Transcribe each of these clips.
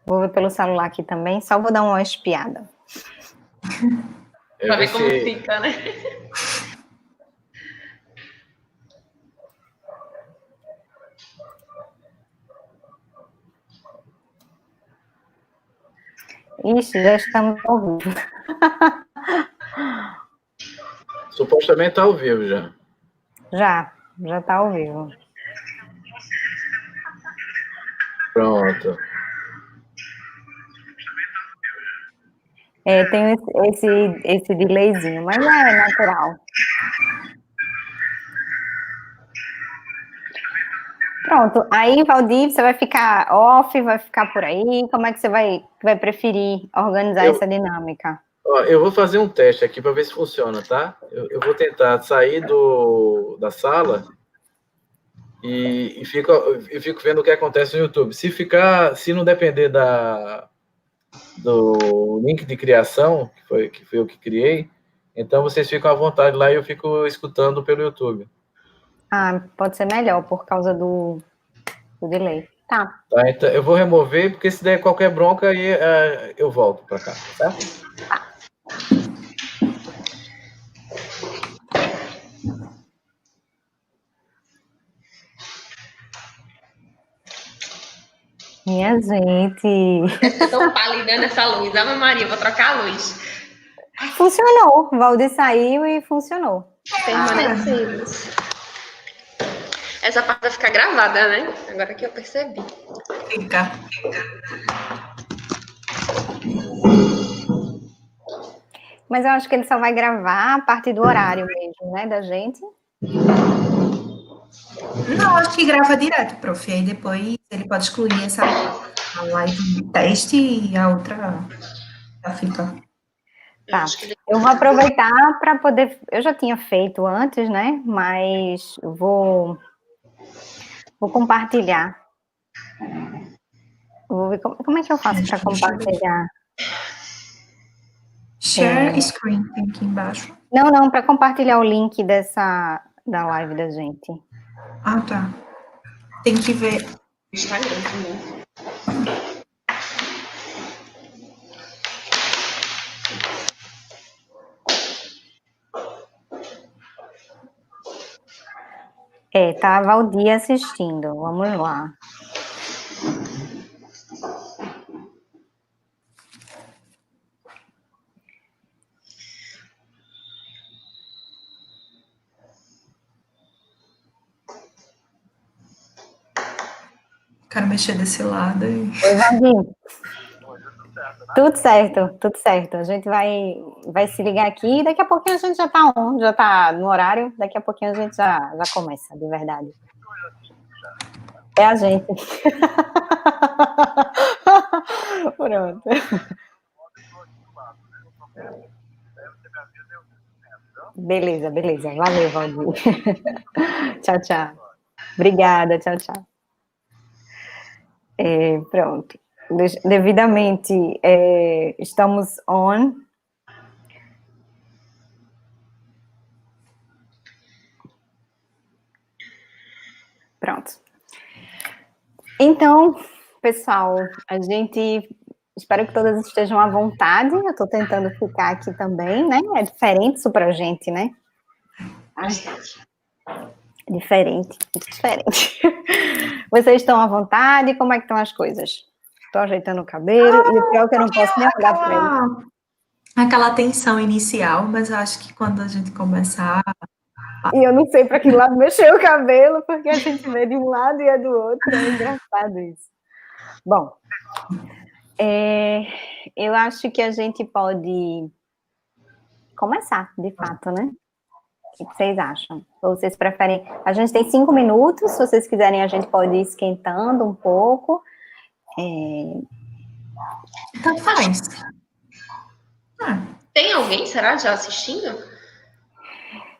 Vou ver pelo celular aqui também, só vou dar uma espiada. Pra ver como fica, né? Ixi, já estamos ao vivo. Supostamente está ao vivo já. Já está ao vivo. Pronto. Tem esse delayzinho, mas é natural. Pronto, aí, Valdir, você vai ficar off, vai ficar por aí? Como é que você vai preferir organizar essa dinâmica? Ó, eu vou fazer um teste aqui para ver se funciona, tá? Eu vou tentar sair da sala e fico vendo o que acontece no YouTube. Se não depender do link de criação, que foi eu que criei, então vocês ficam à vontade lá e eu fico escutando pelo YouTube. Ah, pode ser melhor por causa do delay. Tá. Então eu vou remover, porque se der qualquer bronca, aí eu volto para cá, certo? Tá. Minha gente. Eu tô pálida nessa luz. Ave Maria, vou trocar a luz. Funcionou. Valdir saiu e funcionou. Permanecemos. Essa parte vai ficar gravada, né? Agora que eu percebi. Fica. Mas eu acho que ele só vai gravar a partir do horário mesmo, né, da gente. Não, acho que grava direto, prof. Aí depois ele pode excluir a live de teste e a outra já fica. Tá. Eu vou aproveitar para poder. Eu já tinha feito antes, né? Mas vou compartilhar. Vou ver como é que eu faço para compartilhar. Share screen, tem aqui embaixo. Não, para compartilhar o link da live da gente. Ah, tá. Tem que ver. Instagram também. Tá a Valdir assistindo. Vamos lá. Quero mexer desse lado. Oi, Valdir. Tudo certo. A gente vai se ligar aqui e daqui a pouquinho a gente já tá no horário, daqui a pouquinho a gente já começa, de verdade. É a gente. Pronto. Beleza. Valeu, Valdir. Tchau. Obrigada, tchau. Pronto. Devidamente, estamos on. Pronto. Então, pessoal, espero que todas estejam à vontade. Eu estou tentando ficar aqui também, né? É diferente isso pra gente, né? Diferente. Vocês estão à vontade? Como é que estão as coisas? Estou ajeitando o cabelo e o pior é que eu não posso nem olhar para ele. Aquela tensão inicial, mas eu acho que quando a gente começar... E eu não sei para que lado mexer o cabelo, porque a gente vê de um lado e é do outro. É engraçado isso. Bom, eu acho que a gente pode começar, de fato, né? O que vocês acham? Ou vocês preferem... A gente tem 5 minutos, se vocês quiserem a gente pode ir esquentando um pouco. Então faz. Tem alguém, será, já assistindo?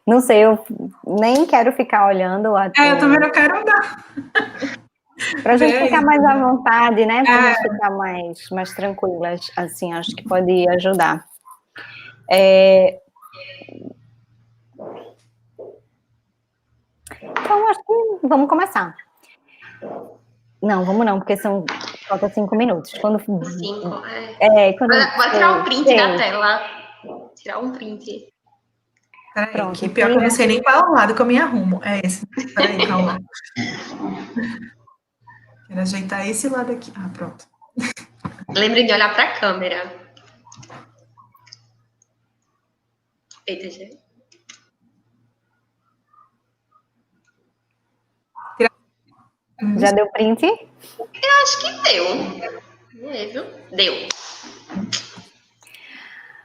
Não sei, eu nem quero ficar olhando até... eu também não quero andar. Pra gente ficar mais à vontade, né? Pra gente ficar mais tranquilas, assim, acho que pode ajudar. Então, acho que vamos começar. Não, vamos não, porque Falta 5 minutos. Quando, 5, é. quando Vai tirar um print da tela. Tirar um print. Peraí, Pronto, que pior que eu não sei nem qual é o lado que eu me arrumo. É esse. Peraí, calma. Quero ajeitar esse lado aqui. Ah, pronto. Lembre de olhar para a câmera. Eita, gente. Já deu print? Eu acho que deu. É, viu? Deu.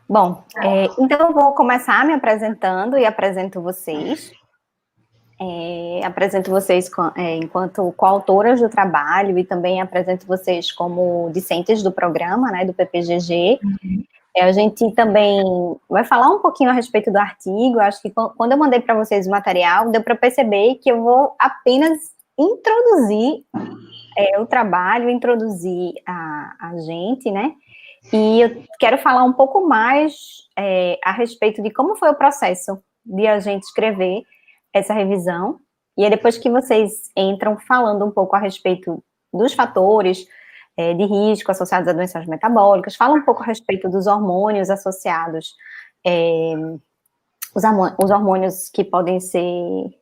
Bom, então eu vou começar me apresentando e apresento vocês. Apresento vocês enquanto coautoras do trabalho e também apresento vocês como discentes do programa, né, do PPGG. A gente também vai falar um pouquinho a respeito do artigo. Acho que quando eu mandei para vocês o material, deu para perceber que eu vou apenas introduzir o trabalho, introduzir a gente, né? E eu quero falar um pouco mais a respeito de como foi o processo de a gente escrever essa revisão, e aí depois que vocês entram falando um pouco a respeito dos fatores de risco associados a doenças metabólicas, fala um pouco a respeito dos hormônios associados, os hormônios que podem de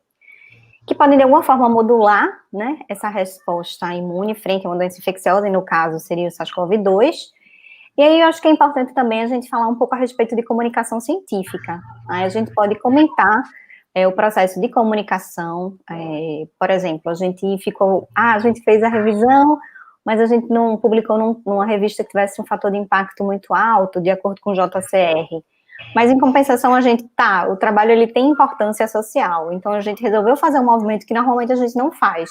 alguma forma modular, né, essa resposta imune frente a uma doença infecciosa, e no caso seria o SARS-CoV-2. E aí eu acho que é importante também a gente falar um pouco a respeito de comunicação científica. Aí a gente pode comentar o processo de comunicação, por exemplo, a gente fez a revisão, mas a gente não publicou numa revista que tivesse um fator de impacto muito alto, de acordo com o JCR. Mas, em compensação, o trabalho ele tem importância social, então a gente resolveu fazer um movimento que normalmente a gente não faz,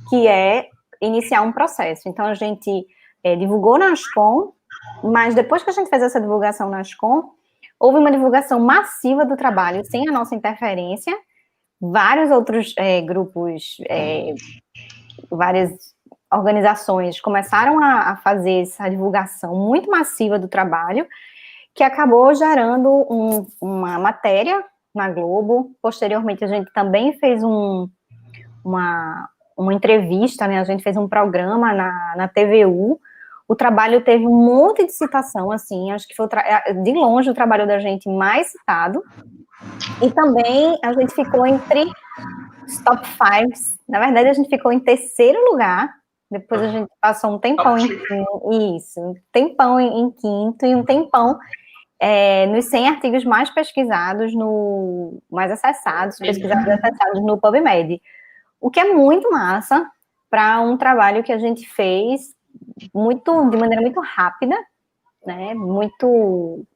que é iniciar um processo. Então, a gente divulgou na Ascom, mas depois que a gente fez essa divulgação na Ascom, houve uma divulgação massiva do trabalho, sem a nossa interferência. Vários outros grupos, várias organizações começaram a fazer essa divulgação muito massiva do trabalho, que acabou gerando uma matéria na Globo. Posteriormente, a gente também fez uma entrevista, né? A gente fez um programa na TVU. O trabalho teve um monte de citação, assim, acho que foi de longe o trabalho da gente mais citado, e também a gente ficou entre os top 5, na verdade a gente ficou em terceiro lugar, depois a gente passou um tempão em quinto, e um tempão nos 100 artigos mais pesquisados, mais acessados, pesquisados e acessados no PubMed, o que é muito massa para um trabalho que a gente fez de maneira muito rápida, né, muito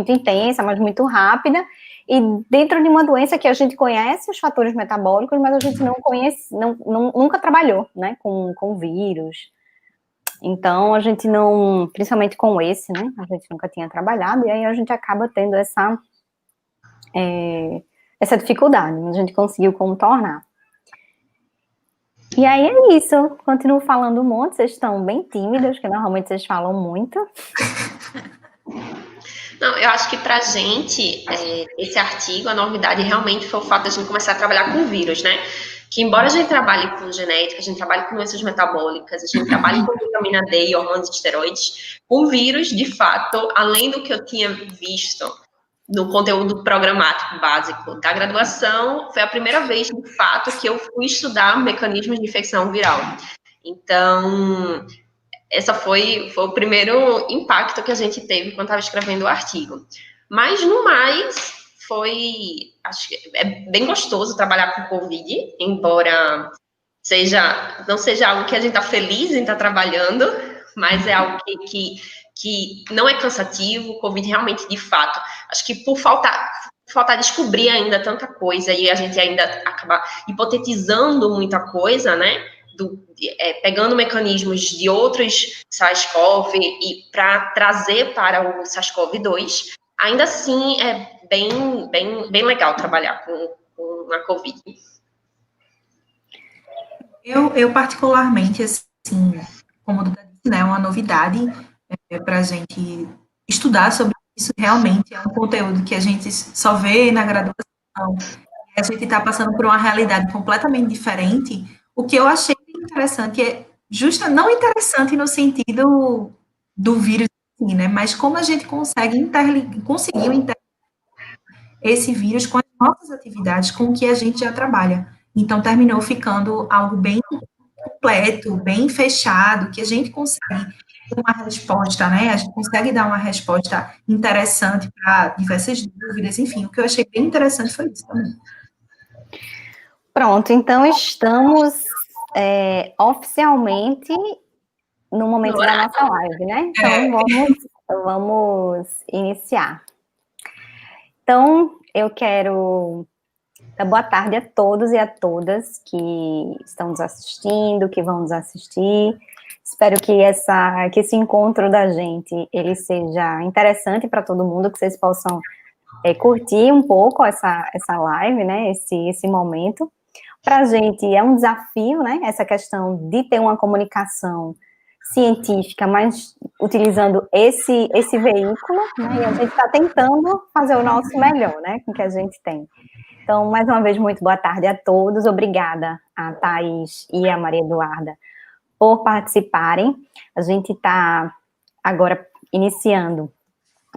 intensa, mas muito rápida, e dentro de uma doença que a gente conhece os fatores metabólicos, mas a gente não conhece, nunca trabalhou, né, com vírus. Então, a gente não, principalmente com esse, né, a gente nunca tinha trabalhado, e aí a gente acaba tendo essa dificuldade, mas a gente conseguiu contornar. E aí é isso, continuo falando um monte, vocês estão bem tímidos, porque normalmente vocês falam muito. Não, eu acho que pra gente, esse artigo, a novidade realmente foi o fato de a gente começar a trabalhar com vírus, né? Que embora a gente trabalhe com genética, a gente trabalhe com doenças metabólicas, a gente trabalhe com vitamina D e hormônios de esteroides, com vírus, de fato, além do que eu tinha visto no conteúdo programático básico da graduação, foi a primeira vez, de fato, que eu fui estudar mecanismos de infecção viral. Então, essa foi o primeiro impacto que a gente teve quando estava escrevendo o artigo. Mas, no mais, acho que é bem gostoso trabalhar com Covid, embora não seja algo que a gente está feliz em estar trabalhando, mas é algo que não é cansativo. O Covid realmente, de fato, acho que por faltar descobrir ainda tanta coisa, e a gente ainda acaba hipotetizando muita coisa, né, pegando mecanismos de outros SARS-CoV e para trazer para o SARS-CoV-2, ainda assim é bem legal trabalhar com a Covid. Eu particularmente, assim, como Duda disse, né, é uma novidade para a gente estudar sobre isso. Realmente é um conteúdo que a gente só vê na graduação, a gente está passando por uma realidade completamente diferente. O que eu achei interessante não interessante no sentido do vírus, assim, né? Mas como a gente conseguiu interligar esse vírus com as nossas atividades, com o que a gente já trabalha. Então, terminou ficando algo bem completo, bem fechado, que a gente consegue ter uma resposta, né? A gente consegue dar uma resposta interessante para diversas dúvidas, enfim, o que eu achei bem interessante foi isso também. Pronto, então estamos oficialmente no momento da nossa live, né? Então vamos iniciar. Então, eu quero dar boa tarde a todos e a todas que estão nos assistindo, que vão nos assistir. Espero que esse encontro da gente, ele seja interessante para todo mundo, que vocês possam curtir um pouco essa live, né? Esse momento. Para a gente é um desafio, né? Essa questão de ter uma comunicação científica, mas utilizando esse veículo, né? E a gente está tentando fazer o nosso melhor, né? Com o que a gente tem. Então, mais uma vez, muito boa tarde a todos. Obrigada a Thaís e a Maria Eduarda por participarem. A gente está agora iniciando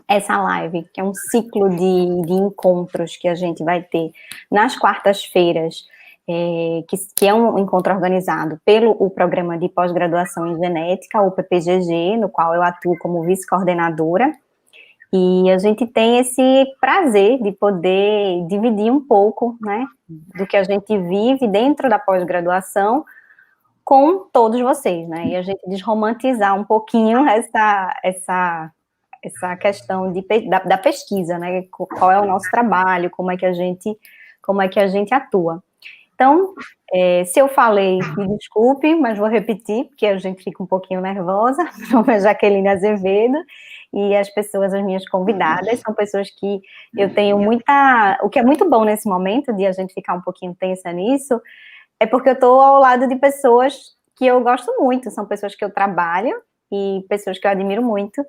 essa live, que é um ciclo de encontros que a gente vai ter nas quartas-feiras, que é um encontro organizado pelo Programa de Pós-Graduação em Genética, o PPGG, no qual eu atuo como vice-coordenadora, e a gente tem esse prazer de poder dividir um pouco, né, do que a gente vive dentro da pós-graduação com todos vocês, né, e a gente desromantizar um pouquinho essa questão da pesquisa, né, qual é o nosso trabalho, como é que a gente atua. Então, se eu falei, me desculpe, mas vou repetir, porque a gente fica um pouquinho nervosa. Meu nome é Jaqueline Azevedo, e as minhas convidadas, são pessoas que eu tenho o que é muito bom nesse momento, de a gente ficar um pouquinho tensa nisso, é porque eu estou ao lado de pessoas que eu gosto muito, são pessoas que eu trabalho, e pessoas que eu admiro muito,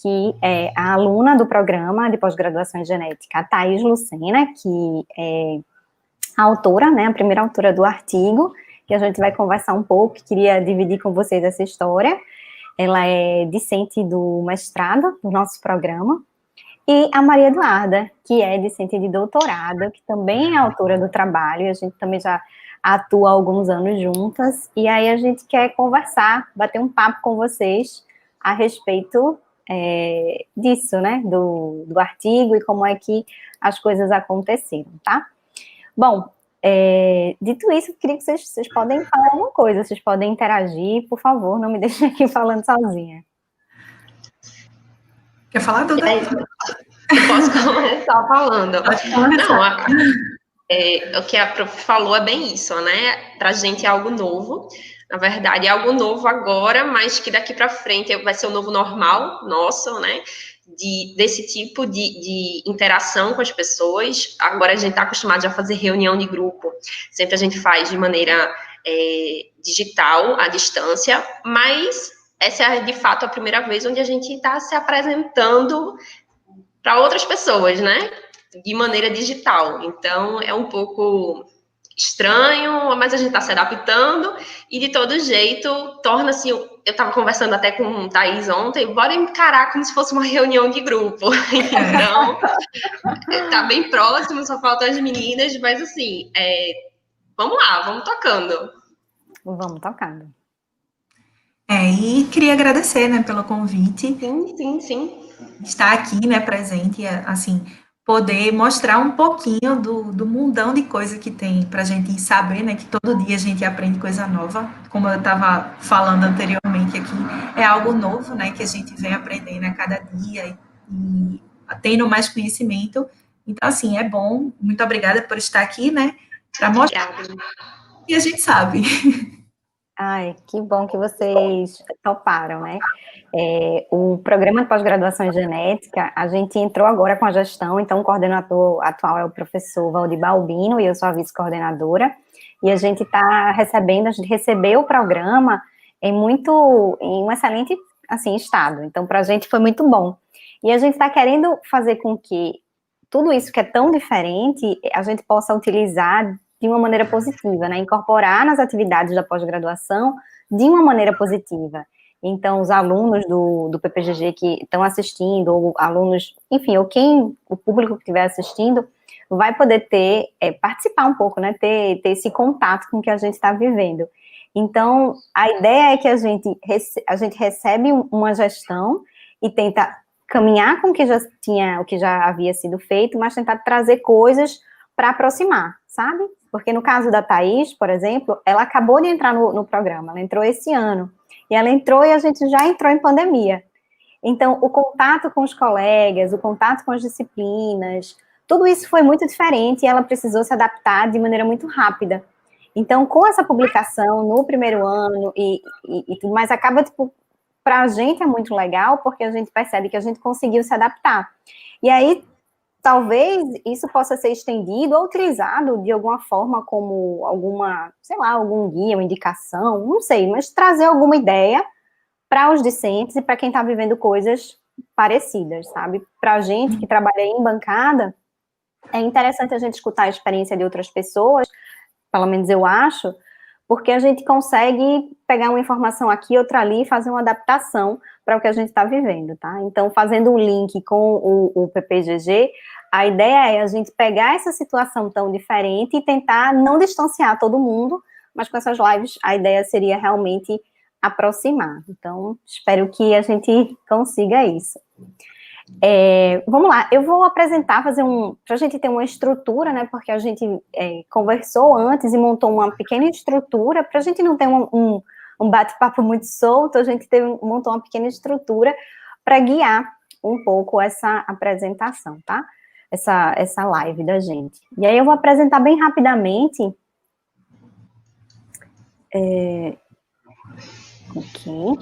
que é a aluna do programa de pós-graduação em genética, a Thaís Lucena, que é a autora, né, a primeira autora do artigo, que a gente vai conversar um pouco, queria dividir com vocês essa história. Ela é discente do mestrado do nosso programa, e a Maria Eduarda, que é discente de doutorado, que também é autora do trabalho, e a gente também já atua há alguns anos juntas, e aí a gente quer conversar, bater um papo com vocês a respeito disso, né, do artigo e como é que as coisas aconteceram, tá? Bom, dito isso, eu queria que vocês podem falar alguma coisa, vocês podem interagir, por favor, não me deixem aqui falando sozinha. Quer falar, Duda? Eu posso começar falando. Não, o que a prof falou é bem isso, né? Para a gente é algo novo. Na verdade, é algo novo agora, mas que daqui para frente vai ser o novo normal nosso, né? Desse tipo de interação com as pessoas. Agora a gente está acostumado a fazer reunião de grupo. Sempre a gente faz de maneira digital, à distância, mas essa é, de fato, a primeira vez onde a gente está se apresentando para outras pessoas, né? De maneira digital. Então, é um pouco estranho, mas a gente está se adaptando, e de todo jeito, torna-se... Eu estava conversando até com o Thaís ontem, bora encarar como se fosse uma reunião de grupo. Então, tá bem próximo, só faltam as meninas, mas assim, vamos lá, vamos tocando. Vamos tocando. E queria agradecer, né, pelo convite. Sim. Estar aqui, né, presente, assim, poder mostrar um pouquinho do mundão de coisa que tem para a gente saber, né, que todo dia a gente aprende coisa nova. Como eu estava falando anteriormente aqui, é algo novo, né, que a gente vem aprendendo a cada dia e tendo mais conhecimento. Então, assim, é bom. Muito obrigada por estar aqui, né, para mostrar que a gente sabe. Ai, que bom que vocês toparam, né? O programa de pós-graduação em genética, a gente entrou agora com a gestão, então o coordenador atual é o professor Valdir Balbino, e eu sou a vice-coordenadora, e a gente recebeu o programa em um excelente, assim, estado, então para a gente foi muito bom. E a gente está querendo fazer com que tudo isso que é tão diferente, a gente possa utilizar de uma maneira positiva, né? Incorporar nas atividades da pós-graduação de uma maneira positiva. Então, os alunos do PPGG que estão assistindo, ou alunos, enfim, ou o público que estiver assistindo, vai poder participar um pouco, né? Ter esse contato com o que a gente está vivendo. Então, a ideia é que a gente recebe uma gestão e tenta caminhar com o que já havia sido feito, mas tentar trazer coisas para aproximar, sabe? Porque no caso da Thaís, por exemplo, ela acabou de entrar no programa, ela entrou esse ano, e ela entrou e a gente já entrou em pandemia. Então, o contato com os colegas, o contato com as disciplinas, tudo isso foi muito diferente e ela precisou se adaptar de maneira muito rápida. Então, com essa publicação no primeiro ano e tudo mais, acaba, tipo, para a gente é muito legal, porque a gente percebe que a gente conseguiu se adaptar. E aí, talvez isso possa ser estendido ou utilizado de alguma forma como algum guia, uma indicação, não sei, mas trazer alguma ideia para os discentes e para quem está vivendo coisas parecidas, sabe? Para a gente que trabalha em bancada, é interessante a gente escutar a experiência de outras pessoas, pelo menos eu acho, porque a gente consegue pegar uma informação aqui, outra ali, e fazer uma adaptação para o que a gente está vivendo, tá? Então, fazendo um link com o PPGG, a ideia é a gente pegar essa situação tão diferente e tentar não distanciar todo mundo, mas com essas lives a ideia seria realmente aproximar. Então, espero que a gente consiga isso. Vamos lá, eu vou apresentar, para a gente ter uma estrutura, né, porque a gente conversou antes e montou uma pequena estrutura, para a gente não ter um bate-papo muito solto, a gente montou uma pequena estrutura para guiar um pouco essa apresentação, tá? Essa live da gente. E aí eu vou apresentar bem rapidamente. Ok.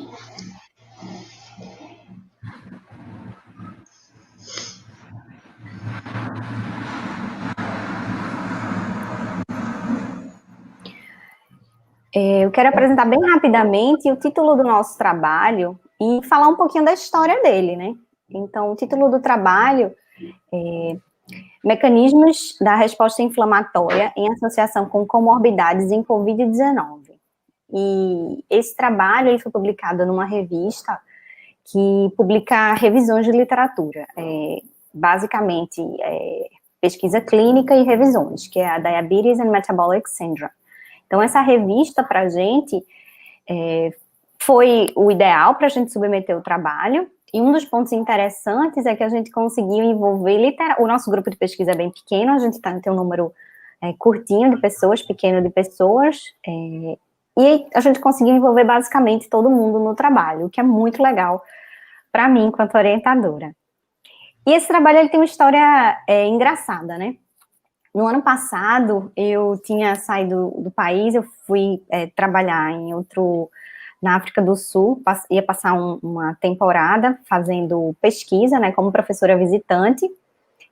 Eu quero apresentar bem rapidamente o título do nosso trabalho e falar um pouquinho da história dele, né? Então, o título do trabalho é Mecanismos da Resposta Inflamatória em Associação com Comorbidades em Covid-19. E esse trabalho ele foi publicado numa revista que publica revisões de literatura, basicamente pesquisa clínica e revisões, que é a Diabetes and Metabolic Syndrome. Então, essa revista, para a gente, foi o ideal para a gente submeter o trabalho, e um dos pontos interessantes é que a gente conseguiu envolver, o nosso grupo de pesquisa é bem pequeno, a gente tem um número curtinho de pessoas, pequeno de pessoas, e a gente conseguiu envolver basicamente todo mundo no trabalho, o que é muito legal para mim, enquanto orientadora. E esse trabalho ele tem uma história engraçada, né? No ano passado, eu tinha saído do país, eu fui trabalhar na África do Sul, ia passar uma temporada fazendo pesquisa, né, como professora visitante,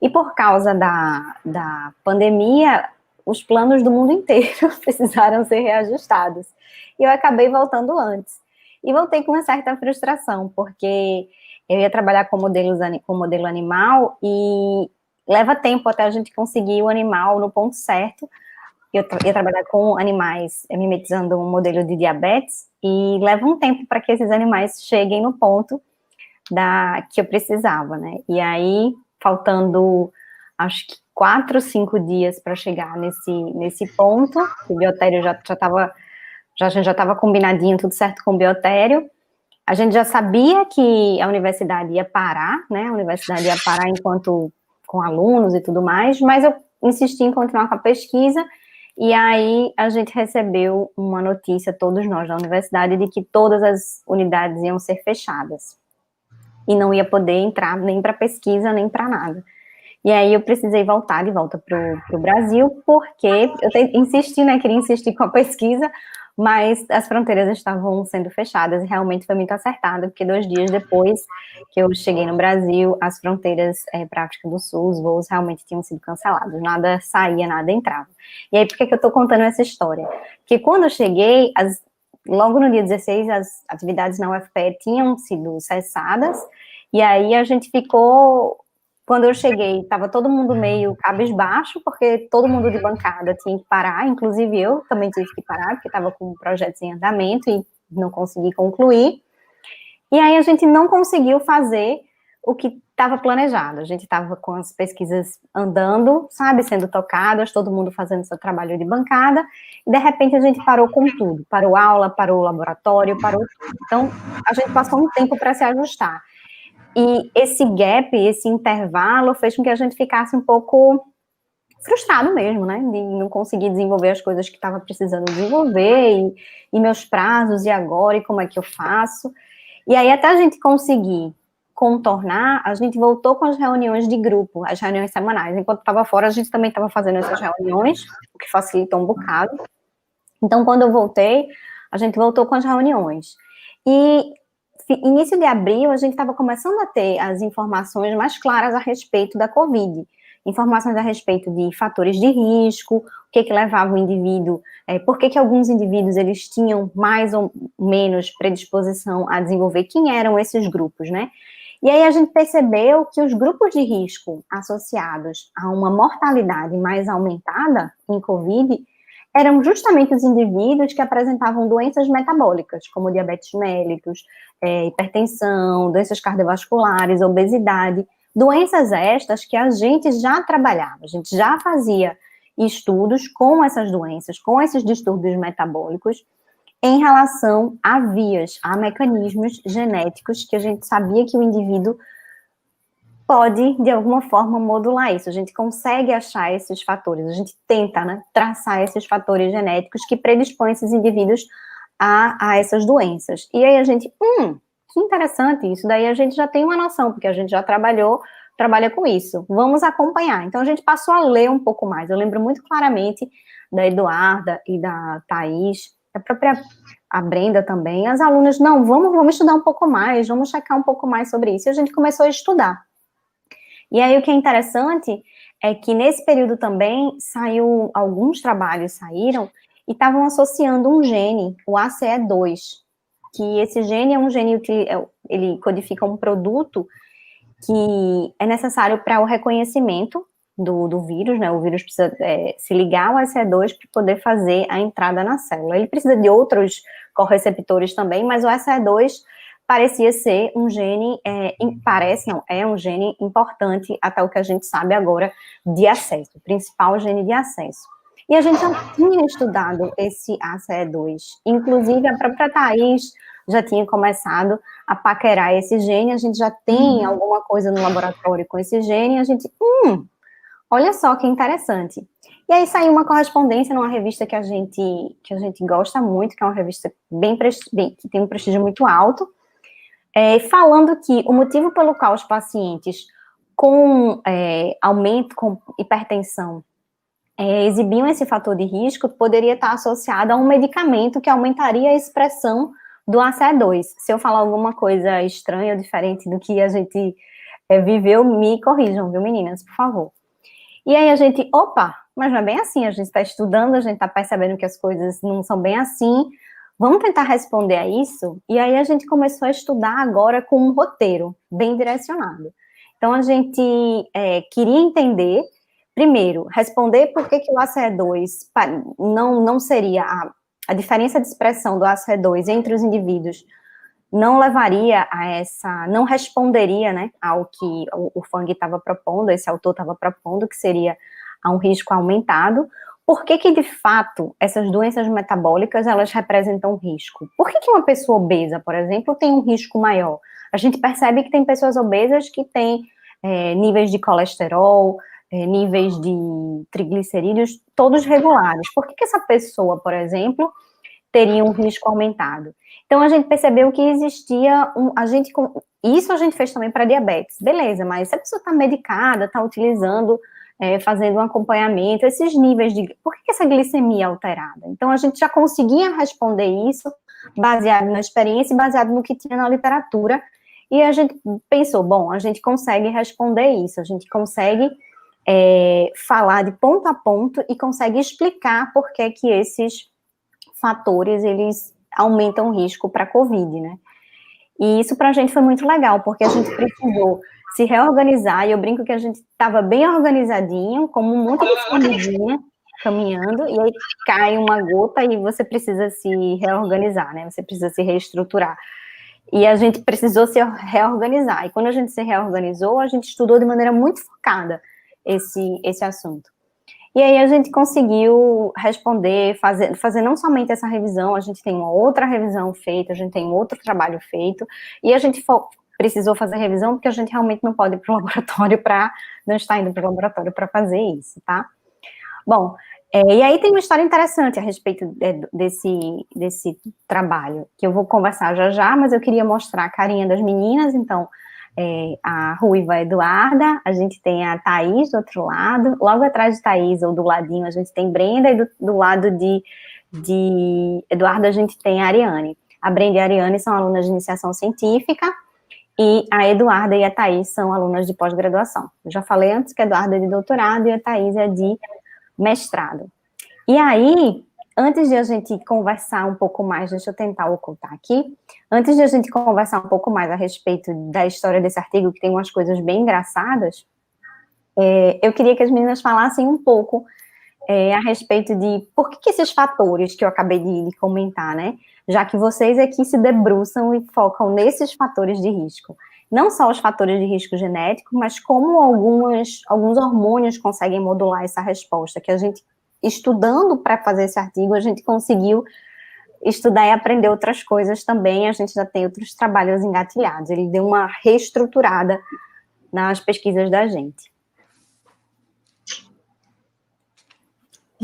e por causa da pandemia, os planos do mundo inteiro precisaram ser reajustados. E eu acabei voltando antes. E voltei com uma certa frustração, porque eu ia trabalhar com modelo animal e leva tempo até a gente conseguir o animal no ponto certo. Eu ia trabalhar com animais mimetizando um modelo de diabetes e leva um tempo para que esses animais cheguem no ponto que eu precisava, né? E aí, faltando, acho que 4, 5 dias para chegar nesse ponto, o biotério a gente já estava combinadinho, tudo certo com o biotério. A gente já sabia que a universidade ia parar, né? A universidade ia parar enquanto com alunos e tudo mais, mas eu insisti em continuar com a pesquisa, e aí a gente recebeu uma notícia, todos nós da universidade, de que todas as unidades iam ser fechadas, e não ia poder entrar nem para pesquisa, nem para nada. E aí eu precisei voltar de volta para o Brasil, porque eu insisti, né, queria insistir com a pesquisa, mas as fronteiras estavam sendo fechadas, e realmente foi muito acertado, porque 2 dias depois que eu cheguei no Brasil, as fronteiras para a África do Sul, os voos realmente tinham sido cancelados, nada saía, nada entrava. E aí, por que eu estou contando essa história? Porque quando eu cheguei, logo no dia 16, as atividades na UFPE tinham sido cessadas, e aí a gente ficou Quando eu cheguei, estava todo mundo meio cabisbaixo, porque todo mundo de bancada tinha que parar, inclusive eu também tive que parar, porque estava com projetos em andamento e não consegui concluir. E aí a gente não conseguiu fazer o que estava planejado. A gente estava com as pesquisas andando, sabe, sendo tocadas, todo mundo fazendo seu trabalho de bancada, e de repente a gente parou com tudo. Parou aula, parou laboratório, parou tudo. Então, a gente passou um tempo para se ajustar. E esse gap, esse intervalo, fez com que a gente ficasse um pouco frustrado mesmo, né, de não conseguir desenvolver as coisas que estava precisando desenvolver, e meus prazos, e agora, e como é que eu faço? E aí, até a gente conseguir contornar, a gente voltou com as reuniões de grupo, as reuniões semanais. Enquanto estava fora, a gente também estava fazendo essas reuniões, o que facilitou um bocado. Então, quando eu voltei, a gente voltou com as reuniões. E início de abril, a gente estava começando a ter as informações mais claras a respeito da Covid. Informações a respeito de fatores de risco, o que levava o indivíduo, por que alguns indivíduos eles tinham mais ou menos predisposição a desenvolver, quem eram esses grupos, né? E aí a gente percebeu que os grupos de risco associados a uma mortalidade mais aumentada em Covid eram justamente os indivíduos que apresentavam doenças metabólicas, como diabetes mellitus, hipertensão, doenças cardiovasculares, obesidade, doenças estas que a gente já trabalhava, a gente já fazia estudos com essas doenças, com esses distúrbios metabólicos, em relação a vias, a mecanismos genéticos que a gente sabia que o indivíduo pode, de alguma forma, modular isso. A gente consegue achar esses fatores, a gente tenta, né, traçar esses fatores genéticos que predispõem esses indivíduos a essas doenças. E aí a gente, que interessante, isso daí a gente já tem uma noção, porque a gente já trabalha com isso. Vamos acompanhar. Então a gente passou a ler um pouco mais. Eu lembro muito claramente da Eduarda e da Thaís, a própria a Brenda também, as alunas, não, vamos estudar um pouco mais, vamos checar um pouco mais sobre isso. E a gente começou a estudar. E aí o que é interessante é que nesse período também alguns trabalhos saíram e estavam associando um gene, o ACE2, que esse gene é um gene que ele codifica um produto que é necessário para o reconhecimento do vírus, né? O vírus precisa se ligar ao ACE2 para poder fazer a entrada na célula. Ele precisa de outros correceptores também, mas o ACE2 parecia ser um gene, é um gene importante, até o que a gente sabe agora, de acesso, o principal gene de acesso. E a gente já tinha estudado esse ACE2, inclusive a própria Thaís já tinha começado a paquerar esse gene, a gente já tem alguma coisa no laboratório com esse gene, e a gente, olha só que interessante. E aí saiu uma correspondência numa revista que a gente gosta muito, que é uma revista que tem um prestígio muito alto, falando que o motivo pelo qual os pacientes com aumento, com hipertensão, exibiam esse fator de risco, poderia estar associado a um medicamento que aumentaria a expressão do ACE2. Se eu falar alguma coisa estranha ou diferente do que a gente viveu, me corrijam, viu, meninas, por favor. E aí a gente, mas não é bem assim, a gente está estudando, a gente está percebendo que as coisas não são bem assim, vamos tentar responder a isso? E aí a gente começou a estudar agora com um roteiro bem direcionado. Então a gente queria entender, primeiro, responder por que o ACE2 não seria a diferença de expressão do ACE2 entre os indivíduos não levaria não responderia, né, ao que o Fang estava propondo, esse autor estava propondo, que seria a um risco aumentado. Por que de fato, essas doenças metabólicas, elas representam risco? Por que uma pessoa obesa, por exemplo, tem um risco maior? A gente percebe que tem pessoas obesas que têm níveis de colesterol, níveis de triglicerídeos, todos regulares. Por que essa pessoa, por exemplo, teria um risco aumentado? Então, a gente percebeu que existia isso a gente fez também para diabetes. Beleza, mas se a pessoa está medicada, está utilizando, fazendo um acompanhamento, esses níveis de... Por que essa glicemia é alterada? Então, a gente já conseguia responder isso, baseado na experiência e baseado no que tinha na literatura, e a gente pensou, bom, a gente consegue responder isso, a gente consegue falar de ponto a ponto e consegue explicar por que esses fatores, eles aumentam o risco para a COVID, né? E isso para a gente foi muito legal, porque a gente precisou se reorganizar, e eu brinco que a gente estava bem organizadinho, como um monte de formiguinha, caminhando, e aí cai uma gota e você precisa se reorganizar, né? Você precisa se reestruturar. E a gente precisou se reorganizar. E quando a gente se reorganizou, a gente estudou de maneira muito focada esse assunto. E aí a gente conseguiu responder, fazer não somente essa revisão, a gente tem uma outra revisão feita, a gente tem outro trabalho feito, e a gente precisou fazer revisão porque a gente realmente não pode ir para o laboratório não está indo para o laboratório para fazer isso, tá? Bom, e aí tem uma história interessante a respeito desse trabalho, que eu vou conversar já, mas eu queria mostrar a carinha das meninas. Então, a Ruiva Eduarda, a gente tem a Thaís do outro lado, logo atrás de Thaís, ou do ladinho, a gente tem Brenda, e do lado de Eduarda a gente tem a Ariane. A Brenda e a Ariane são alunas de iniciação científica, e a Eduarda e a Thaís são alunas de pós-graduação. Eu já falei antes que a Eduarda é de doutorado e a Thaís é de mestrado. E aí, antes de a gente conversar um pouco mais, deixa eu tentar ocultar aqui, antes de a gente conversar um pouco mais a respeito da história desse artigo, que tem umas coisas bem engraçadas, eu queria que as meninas falassem um pouco a respeito de por que esses fatores que eu acabei de comentar, né? Já que vocês aqui se debruçam e focam nesses fatores de risco. Não só os fatores de risco genético, mas como alguns hormônios conseguem modular essa resposta, que a gente, estudando para fazer esse artigo, a gente conseguiu estudar e aprender outras coisas também, a gente já tem outros trabalhos engatilhados, ele deu uma reestruturada nas pesquisas da gente.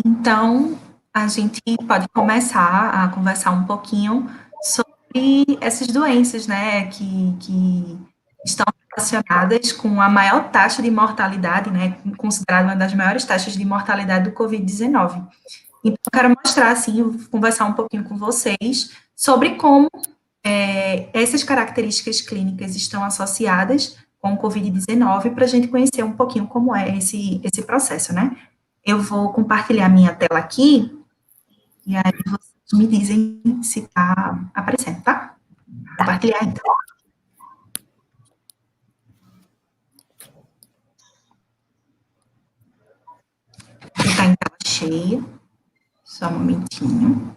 Então, a gente pode começar a conversar um pouquinho sobre essas doenças, né, que estão relacionadas com a maior taxa de mortalidade, né, considerada uma das maiores taxas de mortalidade do Covid-19. Então, eu quero mostrar, assim, conversar um pouquinho com vocês sobre como essas características clínicas estão associadas com o Covid-19, para a gente conhecer um pouquinho como é esse processo, né. Eu vou compartilhar minha tela aqui, e aí vocês me dizem se está aparecendo, tá? Compartilhar, então. Está em tela cheia. Só um momentinho.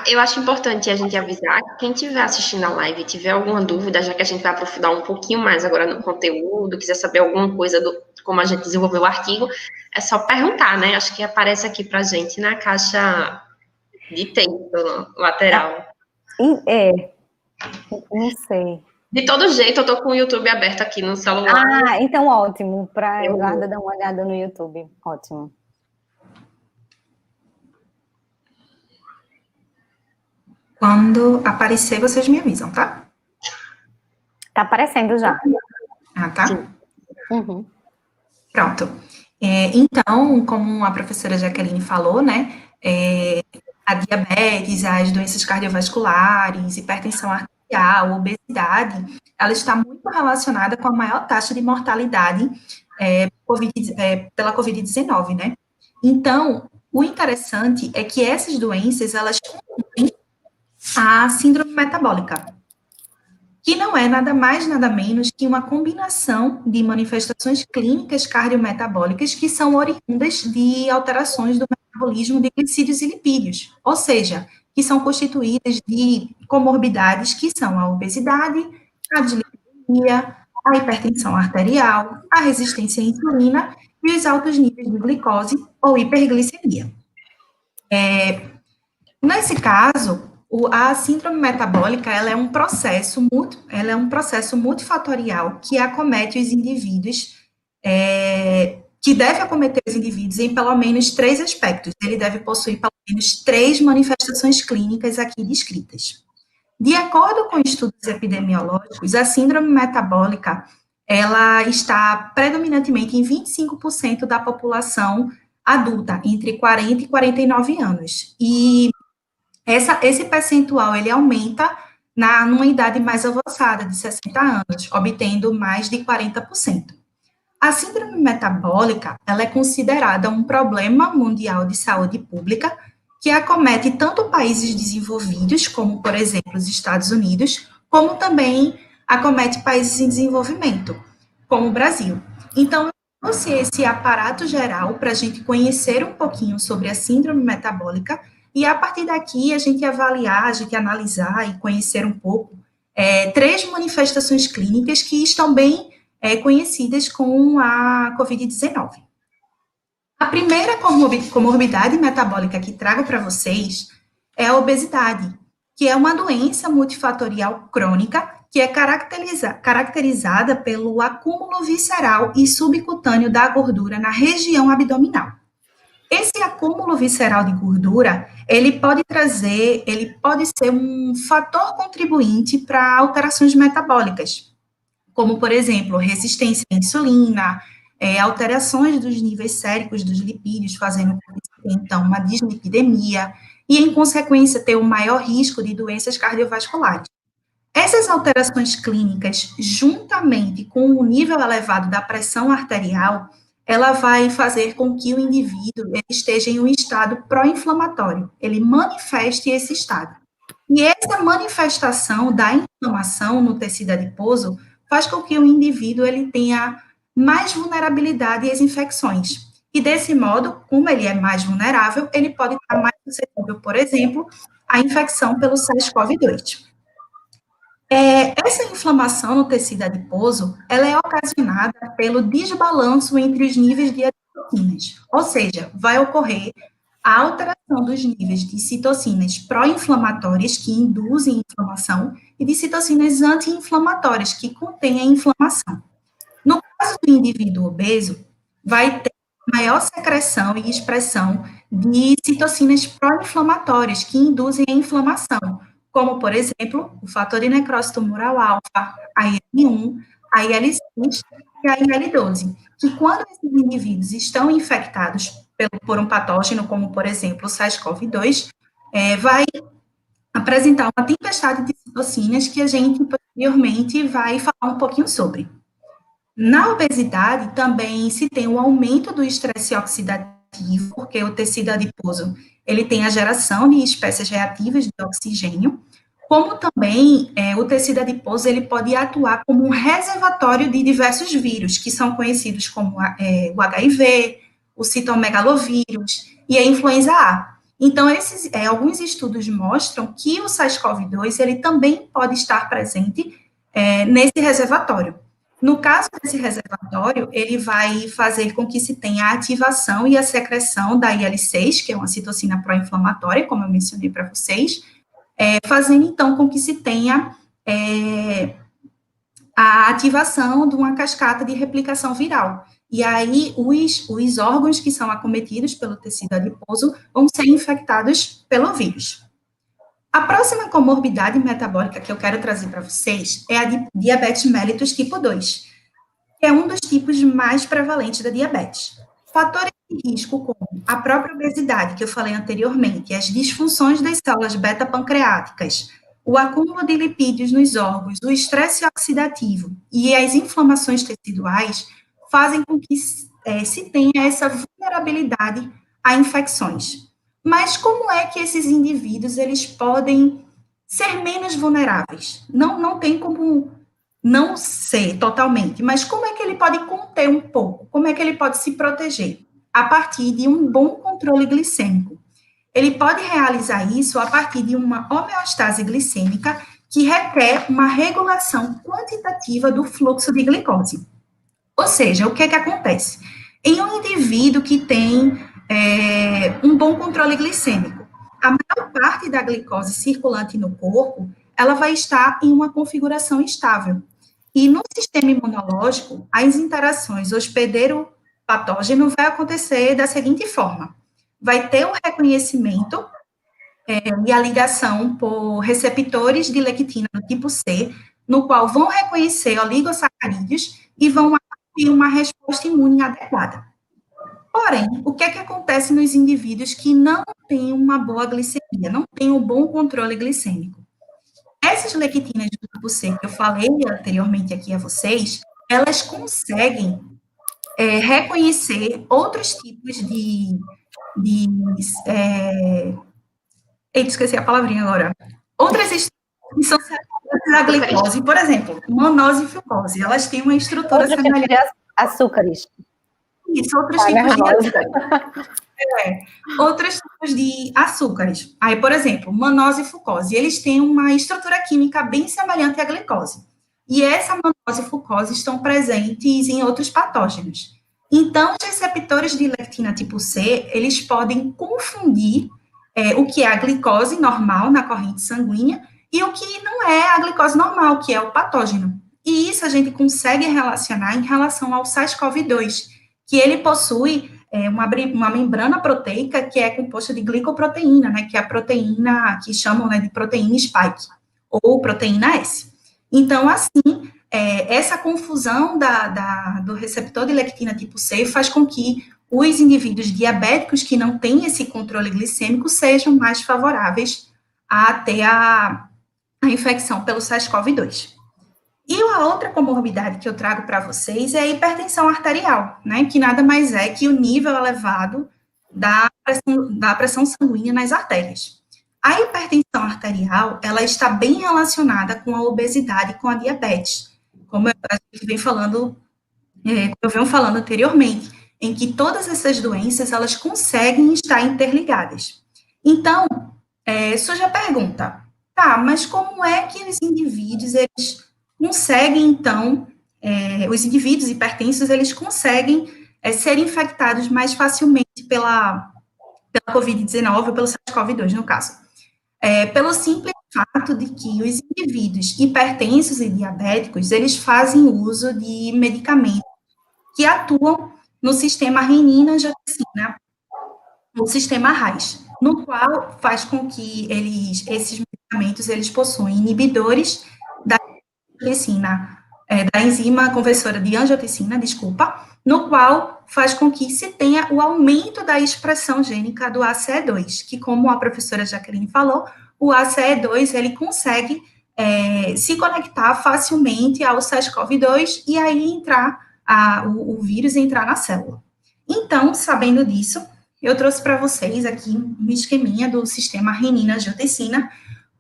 Eu acho importante a gente avisar que quem estiver assistindo a live e tiver alguma dúvida, já que a gente vai aprofundar um pouquinho mais agora no conteúdo, quiser saber alguma coisa do como a gente desenvolveu o artigo, é só perguntar, né? Acho que aparece aqui pra gente na caixa de texto lateral. Não sei. De todo jeito, eu tô com o YouTube aberto aqui no celular. Ah, então ótimo, para a Eduarda dar uma olhada no YouTube, ótimo. Quando aparecer, vocês me avisam, tá? Tá aparecendo já. Ah, tá? Sim. Uhum. Pronto. Então, como a professora Jaqueline falou, né, a diabetes, as doenças cardiovasculares, hipertensão arterial, obesidade, ela está muito relacionada com a maior taxa de mortalidade pela Covid-19, né? Então, o interessante é que essas doenças, elas compõem a síndrome metabólica, que não é nada mais, nada menos que uma combinação de manifestações clínicas cardiometabólicas que são oriundas de alterações do metabolismo de glicídios e lipídios, ou seja, que são constituídas de comorbidades que são a obesidade, a dislipidemia, a hipertensão arterial, a resistência à insulina e os altos níveis de glicose ou hiperglicemia. Nesse caso, a síndrome metabólica, ela é um processo multifatorial que acomete os indivíduos, que deve acometer os indivíduos em pelo menos 3 aspectos. Ele deve possuir pelo menos 3 manifestações clínicas aqui descritas. De acordo com estudos epidemiológicos, a síndrome metabólica, ela está predominantemente em 25% da população adulta, entre 40 e 49 anos. E esse percentual, ele aumenta numa idade mais avançada, de 60 anos, obtendo mais de 40%. A síndrome metabólica, ela é considerada um problema mundial de saúde pública que acomete tanto países desenvolvidos, como, por exemplo, os Estados Unidos, como também acomete países em desenvolvimento, como o Brasil. Então, eu trouxe esse aparato geral para a gente conhecer um pouquinho sobre a síndrome metabólica e, a partir daqui, a gente avaliar, a gente analisar e conhecer um pouco 3 manifestações clínicas que estão bem conhecidas com a COVID-19. A primeira comorbidade metabólica que trago para vocês é a obesidade, que é uma doença multifatorial crônica que é caracterizada pelo acúmulo visceral e subcutâneo da gordura na região abdominal. Esse acúmulo visceral de gordura, ele pode ser um fator contribuinte para alterações metabólicas, como, por exemplo, resistência à insulina, alterações dos níveis séricos dos lipídios, fazendo, então, uma dislipidemia, e, em consequência, ter um maior risco de doenças cardiovasculares. Essas alterações clínicas, juntamente com o nível elevado da pressão arterial, ela vai fazer com que o indivíduo esteja em um estado pró-inflamatório, ele manifeste esse estado. E essa manifestação da inflamação no tecido adiposo faz com que o indivíduo ele tenha mais vulnerabilidade às infecções. E desse modo, como ele é mais vulnerável, ele pode estar mais suscetível, por exemplo, à infecção pelo SARS-CoV-2. Essa inflamação no tecido adiposo, ela é ocasionada pelo desbalanço entre os níveis de citocinas, ou seja, vai ocorrer a alteração dos níveis de citocinas pró-inflamatórias, que induzem inflamação, e de citocinas anti-inflamatórias, que contêm a inflamação. No caso do indivíduo obeso, vai ter maior secreção e expressão de citocinas pró-inflamatórias, que induzem a inflamação, como, por exemplo, o fator de necrose tumoral alfa, a IL-1, a IL-6 e a IL-12, que quando esses indivíduos estão infectados por um patógeno, como, por exemplo, o SARS-CoV-2, vai apresentar uma tempestade de citocinas que a gente, posteriormente, vai falar um pouquinho sobre. Na obesidade, também se tem um aumento do estresse oxidativo, porque o tecido adiposo, ele tem a geração de espécies reativas de oxigênio, como também o tecido adiposo, ele pode atuar como um reservatório de diversos vírus, que são conhecidos como o HIV, o citomegalovírus e a influenza A. Então, alguns estudos mostram que o SARS-CoV-2, ele também pode estar presente nesse reservatório. No caso desse reservatório, ele vai fazer com que se tenha a ativação e a secreção da IL-6, que é uma citocina pró-inflamatória, como eu mencionei para vocês, fazendo, então, com que se tenha a ativação de uma cascata de replicação viral. E aí, os órgãos que são acometidos pelo tecido adiposo vão ser infectados pelo vírus. A próxima comorbidade metabólica que eu quero trazer para vocês é a diabetes mellitus tipo 2, que é um dos tipos mais prevalentes da diabetes. Fatores de risco como a própria obesidade, que eu falei anteriormente, as disfunções das células beta-pancreáticas, o acúmulo de lipídios nos órgãos, o estresse oxidativo e as inflamações teciduais fazem com que se tenha essa vulnerabilidade a infecções. Mas como é que esses indivíduos, eles podem ser menos vulneráveis? Não tem como não ser totalmente, mas como é que ele pode conter um pouco? Como é que ele pode se proteger? A partir de um bom controle glicêmico. Ele pode realizar isso a partir de uma homeostase glicêmica que requer uma regulação quantitativa do fluxo de glicose. Ou seja, o que é que acontece? Em um indivíduo que tem um bom controle glicêmico, a maior parte da glicose circulante no corpo, ela vai estar em uma configuração estável. E no sistema imunológico, as interações hospedeiro-patógeno vai acontecer da seguinte forma: vai ter o reconhecimento e a ligação por receptores de lectina do tipo C, no qual vão reconhecer oligosacarídeos e vão ter uma resposta imune adequada. Porém, o que é que acontece nos indivíduos que não têm uma boa glicemia, não têm um bom controle glicêmico? Essas lectinas do tipo C que eu falei anteriormente aqui a vocês, elas conseguem reconhecer outros tipos de Eita, esqueci a palavrinha agora. Outras estruturas são semelhantes à glicose, por exemplo, manose e filcose, elas têm uma estrutura Outros semelhante. tipos de açúcares. Isso, outros Tá tipos de nervosa. outros tipos de açúcares. Aí, por exemplo, manose e fucose, eles têm uma estrutura química bem semelhante à glicose. E essa manose e fucose estão presentes em outros patógenos. Então, os receptores de lectina tipo C, eles podem confundir o que é a glicose normal na corrente sanguínea e o que não é a glicose normal, que é o patógeno. E isso a gente consegue relacionar em relação ao SARS-CoV-2, que ele possui uma membrana proteica que é composta de glicoproteína, né, que é a proteína que chamam, né, de proteína spike, ou proteína S. Então, assim, essa confusão do receptor de lectina tipo C faz com que os indivíduos diabéticos que não têm esse controle glicêmico sejam mais favoráveis a ter a infecção pelo SARS-CoV-2. E a outra comorbidade que eu trago para vocês é a hipertensão arterial, né, que nada mais é que o nível elevado da pressão sanguínea nas artérias. A hipertensão arterial, ela está bem relacionada com a obesidade e com a diabetes, como eu venho falando anteriormente, em que todas essas doenças, elas conseguem estar interligadas. Então, surge a pergunta, tá, mas como é que os indivíduos, eles conseguem, então, os indivíduos hipertensos, eles conseguem ser infectados mais facilmente pela Covid-19 ou pelo SARS-CoV-2, no caso. Pelo simples fato de que os indivíduos hipertensos e diabéticos, eles fazem uso de medicamentos que atuam no sistema renina-angiotensina, no sistema RAS, no qual faz com que esses medicamentos, eles possuem inibidores da enzima conversora de angiotensina, no qual faz com que se tenha o aumento da expressão gênica do ACE2, que, como a professora Jaqueline falou, o ACE2, ele consegue se conectar facilmente ao SARS-CoV-2 e aí o vírus entrar na célula. Então, sabendo disso, eu trouxe para vocês aqui um esqueminha do sistema renina-angiotensina,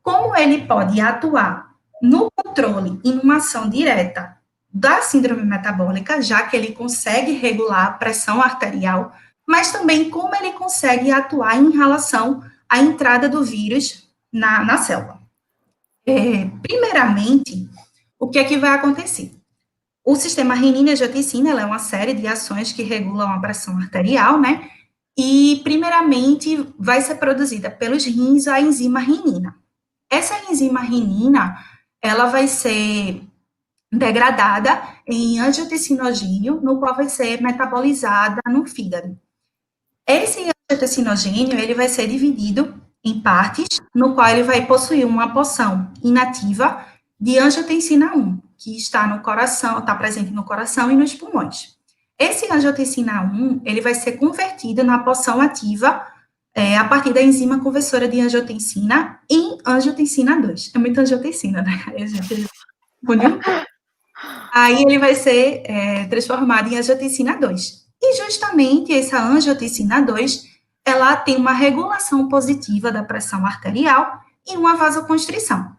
como ele pode atuar no controle e numa ação direta da síndrome metabólica, já que ele consegue regular a pressão arterial, mas também como ele consegue atuar em relação à entrada do vírus na célula. Primeiramente, o que é que vai acontecer? O sistema renina-angiotensina, ela é uma série de ações que regulam a pressão arterial, né? E, primeiramente, vai ser produzida pelos rins a enzima renina. Essa enzima renina, ela vai ser degradada em angiotensinogênio, no qual vai ser metabolizada no fígado. Esse angiotensinogênio, ele vai ser dividido em partes, no qual ele vai possuir uma porção inativa de angiotensina 1, que está no coração, está presente no coração e nos pulmões. Esse angiotensina 1, ele vai ser convertido na porção ativa a partir da enzima conversora de angiotensina em angiotensina 2. É muita angiotensina, né? Aí ele vai ser transformado em angiotensina 2. E justamente essa angiotensina 2, ela tem uma regulação positiva da pressão arterial e uma vasoconstrição.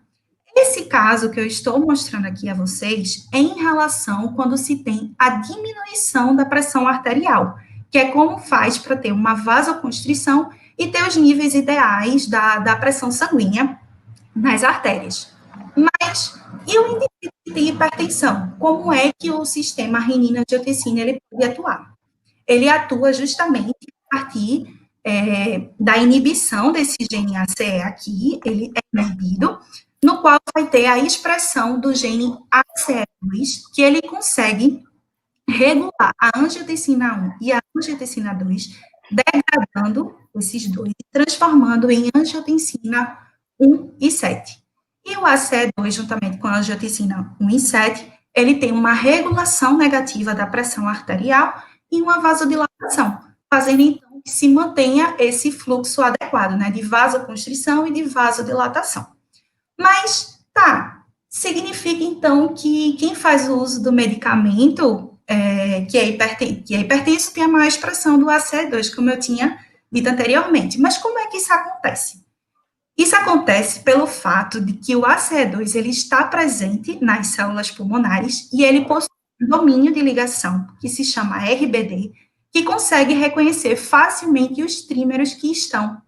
Esse caso que eu estou mostrando aqui a vocês é em relação quando se tem a diminuição da pressão arterial, que é como faz para ter uma vasoconstrição e ter os níveis ideais da pressão sanguínea nas artérias. Mas, e o indivíduo que tem hipertensão? Como é que o sistema renina-angiotensina ele pode atuar? Ele atua justamente a partir da inibição desse gene ACE aqui, ele é inibido, no qual vai ter a expressão do gene ACE2, que ele consegue regular a angiotensina 1 e a angiotensina 2, degradando esses dois, transformando em angiotensina 1 e 7. E o ACE2, juntamente com a angiotensina 1 e 7, ele tem uma regulação negativa da pressão arterial e uma vasodilatação, fazendo então que se mantenha esse fluxo adequado, né, de vasoconstrição e de vasodilatação. Mas, significa então que quem faz o uso do medicamento que é hipertenso tem a maior expressão do ACE2, como eu tinha dito anteriormente. Mas como é que isso acontece? Isso acontece pelo fato de que o ACE2 ele está presente nas células pulmonares e ele possui um domínio de ligação, que se chama RBD, que consegue reconhecer facilmente os trímeros que estão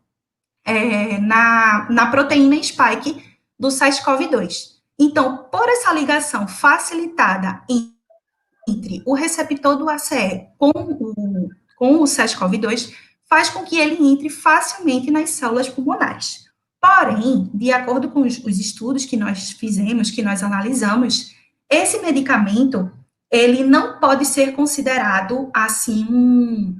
na proteína spike do SARS-CoV-2. Então, por essa ligação facilitada entre o receptor do ACE com o SARS-CoV-2, faz com que ele entre facilmente nas células pulmonares. Porém, de acordo com os estudos que nós fizemos, que nós analisamos, esse medicamento, ele não pode ser considerado, assim,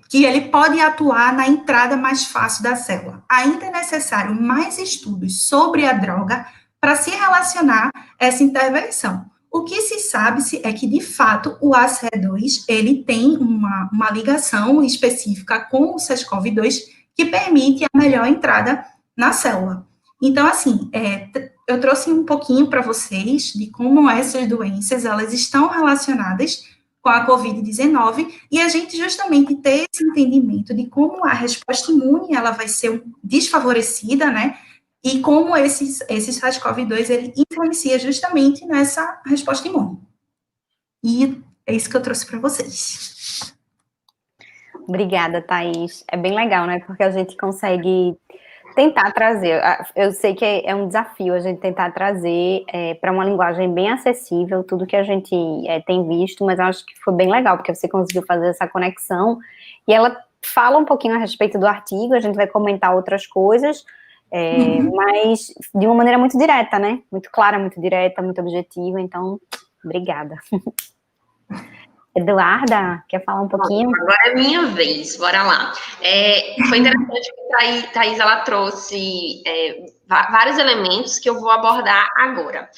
que ele pode atuar na entrada mais fácil da célula. Ainda é necessário mais estudos sobre a droga para se relacionar essa intervenção. O que se sabe é que, de fato, o ACE2, ele tem uma ligação específica com o SARS-CoV-2 que permite a melhor entrada na célula. Então, assim, eu trouxe um pouquinho para vocês de como essas doenças, elas estão relacionadas com a COVID-19, e a gente justamente ter esse entendimento de como a resposta imune, ela vai ser desfavorecida, né, e como esse SARS-CoV-2, ele influencia justamente nessa resposta imune. E é isso que eu trouxe para vocês. Obrigada, Thaís. É bem legal, né, porque a gente consegue tentar trazer, eu sei que é um desafio a gente tentar trazer para uma linguagem bem acessível tudo que a gente tem visto, mas eu acho que foi bem legal, porque você conseguiu fazer essa conexão, e ela fala um pouquinho a respeito do artigo, a gente vai comentar outras coisas, mas de uma maneira muito direta, né, muito clara, muito direta, muito objetiva, então, obrigada. Eduarda, quer falar um pouquinho? Agora é minha vez, bora lá. Foi interessante que a Thaís, ela trouxe vários elementos que eu vou abordar agora.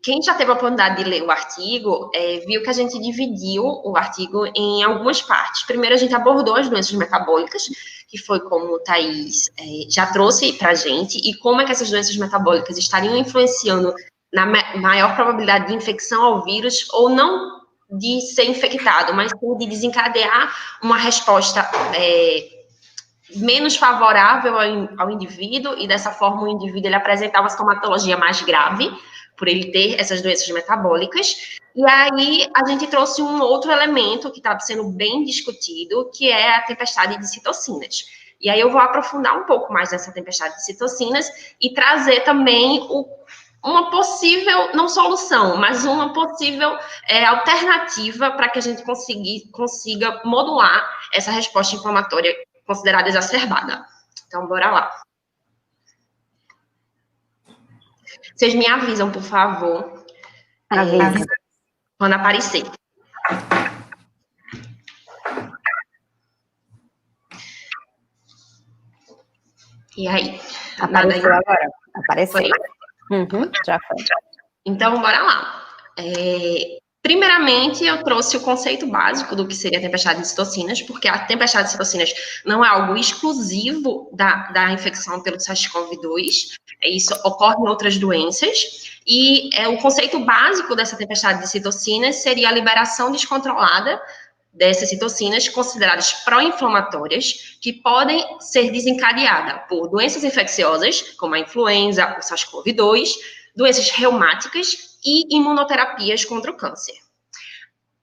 Quem já teve a oportunidade de ler o artigo, viu que a gente dividiu o artigo em algumas partes. Primeiro, a gente abordou as doenças metabólicas, que foi como o Thaís já trouxe para a gente, e como é que essas doenças metabólicas estariam influenciando na maior probabilidade de infecção ao vírus, ou não de ser infectado, mas sim de desencadear uma resposta menos favorável ao indivíduo, e dessa forma o indivíduo ele apresentar uma sintomatologia mais grave, por ele ter essas doenças metabólicas. E aí a gente trouxe um outro elemento que está sendo bem discutido, que é a tempestade de citocinas. E aí eu vou aprofundar um pouco mais nessa tempestade de citocinas e trazer também uma possível, não solução, mas uma possível alternativa para que a gente consiga modular essa resposta inflamatória considerada exacerbada. Então, bora lá. Vocês me avisam, por favor, quando aparecer. E aí? Apareceu agora. Apareceu. Foi? Já foi. Então, bora lá. Primeiramente, eu trouxe o conceito básico do que seria a tempestade de citocinas, porque a tempestade de citocinas não é algo exclusivo da infecção pelo SARS-CoV-2, isso ocorre em outras doenças, e o conceito básico dessa tempestade de citocinas seria a liberação descontrolada dessas citocinas consideradas pró-inflamatórias, que podem ser desencadeadas por doenças infecciosas, como a influenza, o SARS-CoV-2, doenças reumáticas e imunoterapias contra o câncer.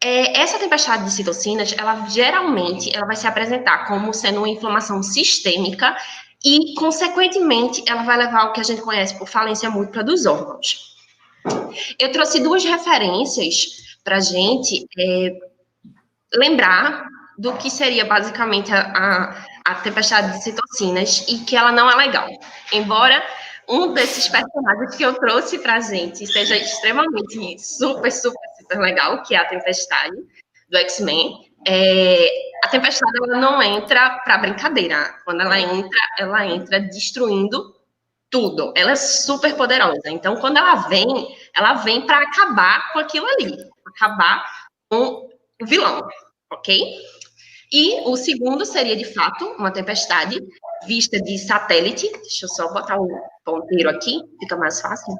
Essa tempestade de citocinas, geralmente vai se apresentar como sendo uma inflamação sistêmica e, consequentemente, ela vai levar ao que a gente conhece por falência múltipla dos órgãos. Eu trouxe duas referências para a gente lembrar do que seria basicamente a tempestade de citocinas e que ela não é legal. Embora um desses personagens que eu trouxe pra gente seja extremamente super legal, que é a Tempestade do X-Men. A Tempestade, ela não entra pra brincadeira. Quando ela entra destruindo tudo. Ela é super poderosa. Então, quando ela vem pra acabar com aquilo ali. Acabar com o vilão, ok? E o segundo seria, de fato, uma tempestade vista de satélite. Deixa eu só botar o ponteiro aqui, fica mais fácil.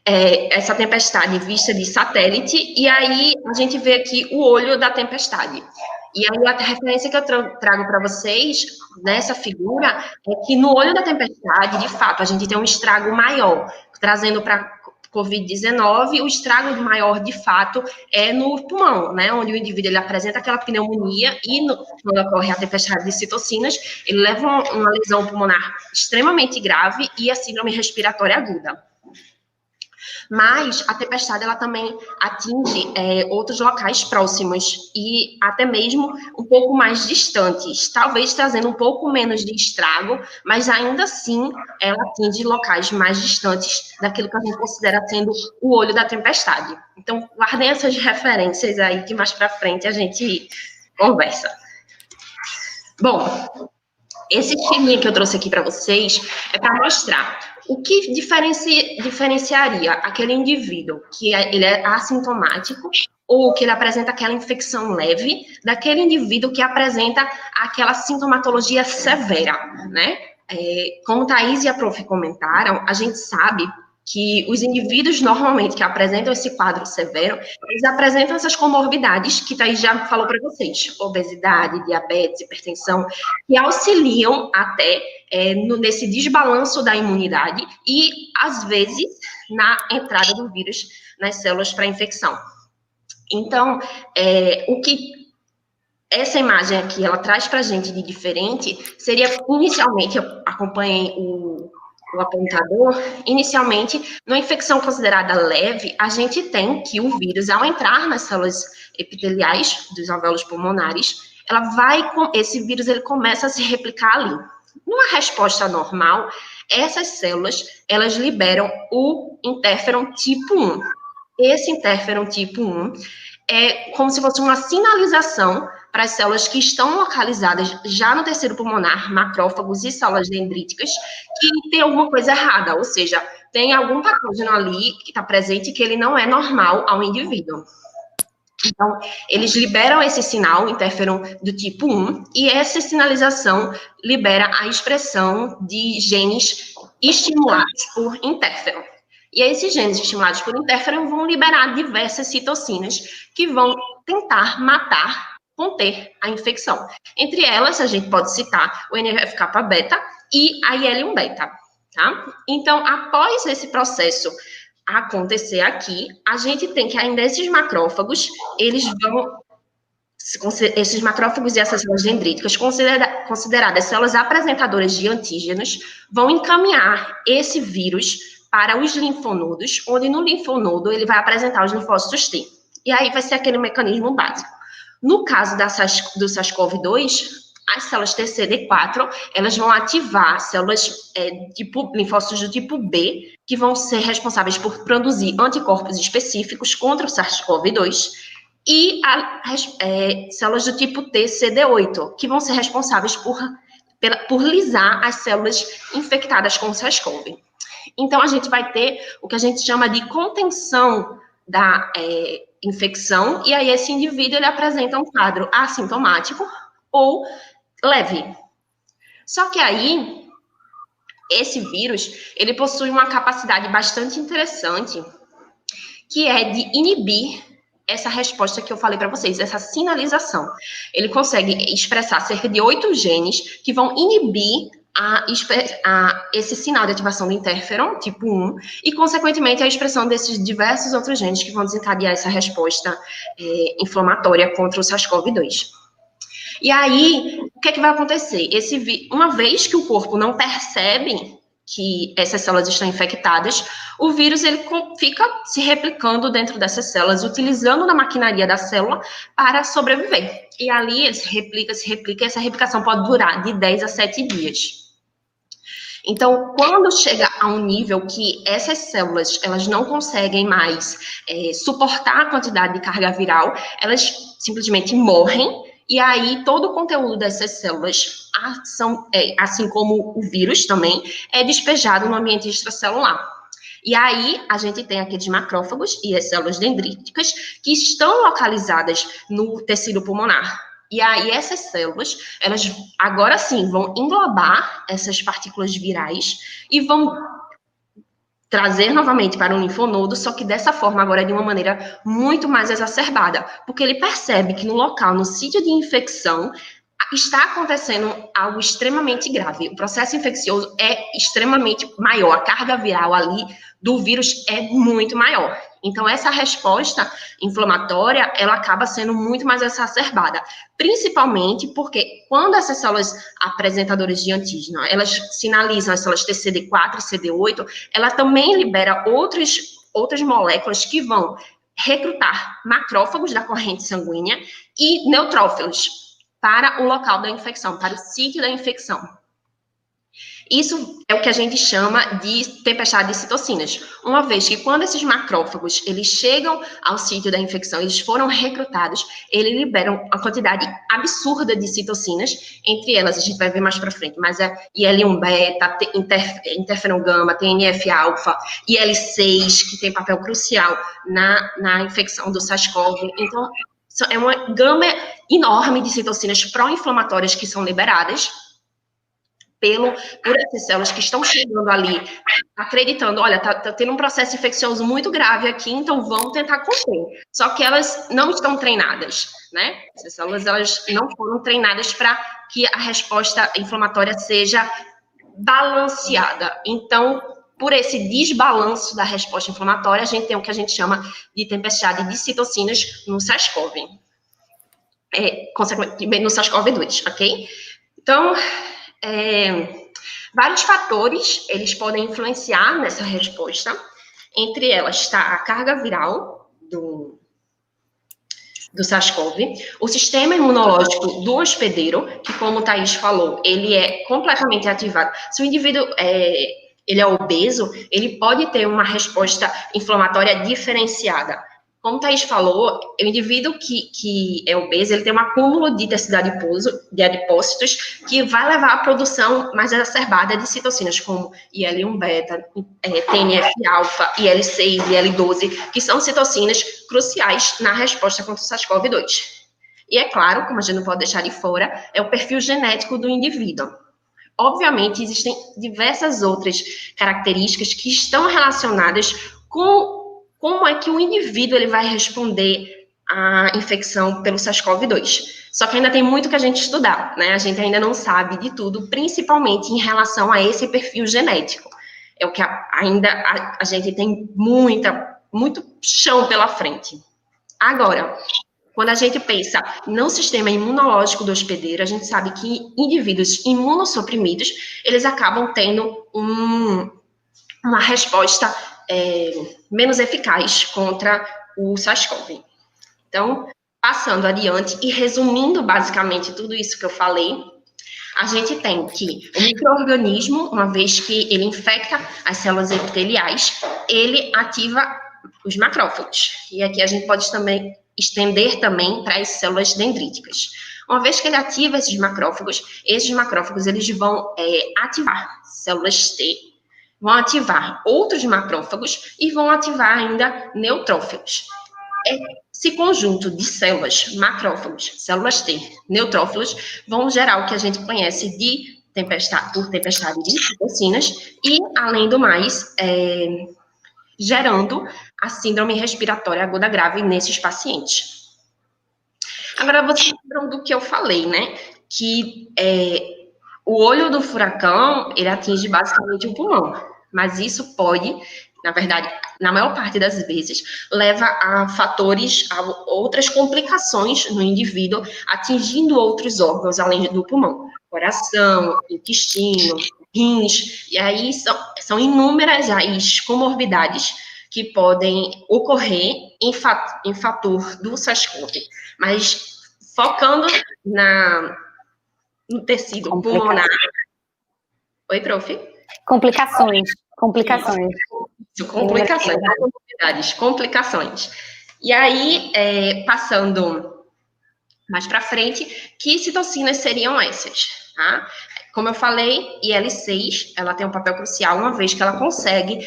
Essa tempestade vista de satélite, e aí a gente vê aqui o olho da tempestade. E aí, a referência que eu trago para vocês, nessa figura, é que no olho da tempestade, de fato, a gente tem um estrago maior, trazendo para Covid-19, o estrago maior, de fato, é no pulmão, né, onde o indivíduo ele apresenta aquela pneumonia e, quando ocorre a tempestade de citocinas, ele leva uma lesão pulmonar extremamente grave e a síndrome respiratória aguda. Mas a tempestade, ela também atinge outros locais próximos e até mesmo um pouco mais distantes, talvez trazendo um pouco menos de estrago, mas ainda assim ela atinge locais mais distantes daquilo que a gente considera sendo o olho da tempestade. Então, guardem essas referências aí, que mais para frente a gente conversa. Bom, esse esqueminha que eu trouxe aqui para vocês é para mostrar o que diferenciaria aquele indivíduo que ele é assintomático ou que ele apresenta aquela infecção leve daquele indivíduo que apresenta aquela sintomatologia severa, né? Como Thaís e a Prof comentaram, a gente sabe que os indivíduos normalmente que apresentam esse quadro severo, eles apresentam essas comorbidades que Thaís já falou para vocês, obesidade, diabetes, hipertensão, que auxiliam até nesse desbalanço da imunidade e, às vezes, na entrada do vírus nas células para infecção. Então, o que essa imagem aqui, ela traz para a gente de diferente, seria, inicialmente, eu acompanhei o apontador, inicialmente, numa infecção considerada leve, a gente tem que o vírus, ao entrar nas células epiteliais dos alvéolos pulmonares, esse vírus ele começa a se replicar ali. Numa resposta normal, essas células, elas liberam o interferon tipo 1. Esse interferon tipo 1 é como se fosse uma sinalização para as células que estão localizadas já no tecido pulmonar, macrófagos e células dendríticas, que tem alguma coisa errada, ou seja, tem algum patógeno ali que está presente que ele não é normal ao indivíduo. Então, eles liberam esse sinal, interferon do tipo 1, e essa sinalização libera a expressão de genes estimulados por interferon. E esses genes estimulados por interferon vão liberar diversas citocinas que vão tentar conter a infecção. Entre elas, a gente pode citar o NF-κ-beta e a IL-1-beta, tá? Então, após esse processo acontecer aqui, a gente tem que ainda esses macrófagos, esses macrófagos e essas células dendríticas, consideradas células apresentadoras de antígenos, vão encaminhar esse vírus para os linfonodos, onde no linfonodo ele vai apresentar os linfócitos T. E aí vai ser aquele mecanismo básico. No caso do SARS-CoV-2, as células TCD4, elas vão ativar células linfócitos do tipo B, que vão ser responsáveis por produzir anticorpos específicos contra o SARS-CoV-2, e células do tipo TCD8, que vão ser responsáveis por lisar as células infectadas com o SARS-CoV. Então, a gente vai ter o que a gente chama de contenção da infecção, e aí esse indivíduo ele apresenta um quadro assintomático ou leve. Só que aí, esse vírus, ele possui uma capacidade bastante interessante, que é de inibir essa resposta que eu falei para vocês, essa sinalização. Ele consegue expressar cerca de 8 genes que vão inibir esse sinal de ativação do interferon, tipo 1, e, consequentemente, a expressão desses diversos outros genes que vão desencadear essa resposta inflamatória contra o SARS-CoV-2. E aí, o que é que vai acontecer? Uma vez que o corpo não percebe que essas células estão infectadas, o vírus ele fica se replicando dentro dessas células, utilizando a maquinaria da célula para sobreviver. E ali ele se replica, e essa replicação pode durar de 10 a 7 dias. Então, quando chega a um nível que essas células, elas não conseguem mais suportar a quantidade de carga viral, elas simplesmente morrem, e aí todo o conteúdo dessas células, assim como o vírus também, é despejado no ambiente extracelular. E aí a gente tem aqueles macrófagos e as células dendríticas que estão localizadas no tecido pulmonar. E aí essas células, elas agora sim vão englobar essas partículas virais e vão trazer novamente para um linfonodo, só que dessa forma agora de uma maneira muito mais exacerbada, porque ele percebe que no local, no sítio de infecção, está acontecendo algo extremamente grave. O processo infeccioso é extremamente maior, a carga viral ali do vírus é muito maior. Então, essa resposta inflamatória, ela acaba sendo muito mais exacerbada, principalmente porque quando essas células apresentadoras de antígeno, elas sinalizam as células TCD4 e CD8, ela também libera outras moléculas que vão recrutar macrófagos da corrente sanguínea e neutrófilos para o local da infecção, para o sítio da infecção. Isso é o que a gente chama de tempestade de citocinas, uma vez que quando esses macrófagos eles chegam ao sítio da infecção, eles foram recrutados, eles liberam uma quantidade absurda de citocinas, entre elas a gente vai ver mais para frente, mas é IL-1 beta, interferon gama, TNF-alfa, IL-6, que tem papel crucial na infecção do SARS-CoV. Então, é uma gama enorme de citocinas pró-inflamatórias que são liberadas por essas células que estão chegando ali, acreditando, olha, tá tendo um processo infeccioso muito grave aqui, então vamos tentar conter. Só que elas não estão treinadas, né? Essas células, elas não foram treinadas para que a resposta inflamatória seja balanceada. Então, por esse desbalanço da resposta inflamatória, a gente tem o que a gente chama de tempestade de citocinas no SARS-CoV. Consequentemente, no SARS-CoV-2, ok? Então, vários fatores, eles podem influenciar nessa resposta. Entre elas está a carga viral do SARS-CoV, o sistema imunológico do hospedeiro, que, como o Thaís falou, ele é completamente ativado. Se o indivíduo ele é obeso, ele pode ter uma resposta inflamatória diferenciada. Como o Thaís falou, o indivíduo que é obeso, ele tem um acúmulo de tecido adiposo, de adipócitos, que vai levar à produção mais exacerbada de citocinas, como IL-1 beta, TNF-alfa, IL-6, IL-12, que são citocinas cruciais na resposta contra o SARS-CoV-2. E é claro, como a gente não pode deixar de fora, é o perfil genético do indivíduo. Obviamente, existem diversas outras características que estão relacionadas com como é que o indivíduo ele vai responder à infecção pelo SARS-CoV-2. Só que ainda tem muito que a gente estudar, né? A gente ainda não sabe de tudo, principalmente em relação a esse perfil genético. É o que ainda a gente tem muito chão pela frente. Agora, quando a gente pensa no sistema imunológico do hospedeiro, a gente sabe que indivíduos imunossuprimidos, eles acabam tendo uma resposta menos eficaz contra o SARS-CoV. Então, passando adiante e resumindo basicamente tudo isso que eu falei, a gente tem que o micro-organismo, uma vez que ele infecta as células epiteliais, ele ativa os macrófagos. E aqui a gente pode também estender também para as células dendríticas. Uma vez que ele ativa esses macrófagos eles vão ativar células T, vão ativar outros macrófagos e vão ativar ainda neutrófilos. Esse conjunto de células, macrófagos, células T, neutrófilos, vão gerar o que a gente conhece de tempestade de citocinas e, além do mais, gerando a síndrome respiratória aguda grave nesses pacientes. Agora, vocês lembram do que eu falei, né? Que o olho do furacão, ele atinge basicamente o pulmão. Mas isso pode, na verdade, na maior parte das vezes, leva a fatores, a outras complicações no indivíduo, atingindo outros órgãos além do pulmão. Coração, intestino, rins, e aí são inúmeras as comorbidades que podem ocorrer em fator do SARS-CoV. Mas focando no tecido pulmonar. Oi, prof? Complicações. Complicações. E aí, passando mais para frente, que citocinas seriam essas? Tá? Como eu falei, IL-6, ela tem um papel crucial, uma vez que ela consegue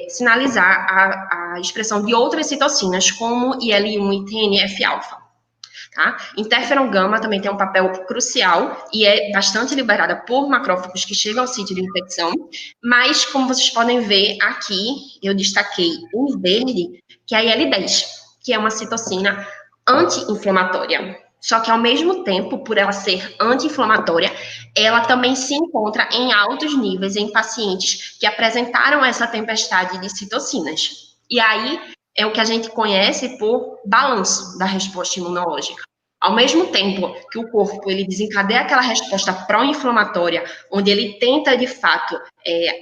sinalizar a expressão de outras citocinas, como IL-1 e TNF-alfa. Tá? Interferon gama também tem um papel crucial e é bastante liberada por macrófagos que chegam ao sítio de infecção, mas como vocês podem ver aqui, eu destaquei em verde, que é a IL-10, que é uma citocina anti-inflamatória. Só que ao mesmo tempo, por ela ser anti-inflamatória, ela também se encontra em altos níveis em pacientes que apresentaram essa tempestade de citocinas. E aí é o que a gente conhece por balanço da resposta imunológica. Ao mesmo tempo que o corpo ele desencadeia aquela resposta pró-inflamatória, onde ele tenta, de fato,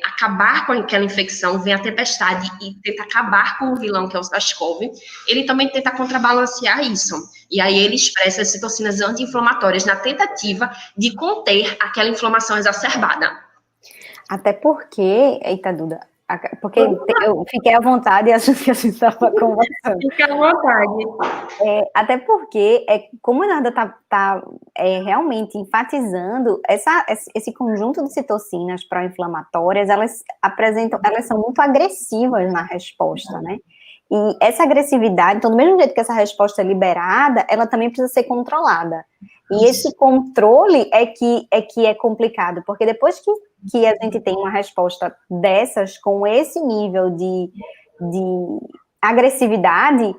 acabar com aquela infecção, vem a tempestade e tenta acabar com o vilão, que é o SARS-CoV, ele também tenta contrabalancear isso. E aí ele expressa as citocinas anti-inflamatórias na tentativa de conter aquela inflamação exacerbada. Até porque, eita, Duda, porque eu fiquei à vontade e acho que a gente estava conversando. Fica à vontade. Até porque, como a Narda está realmente enfatizando, esse conjunto de citocinas pró-inflamatórias, elas são muito agressivas na resposta, né? E essa agressividade, então, do mesmo jeito que essa resposta é liberada, ela também precisa ser controlada. E esse controle é que é complicado, porque depois que a gente tem uma resposta dessas, com esse nível de agressividade,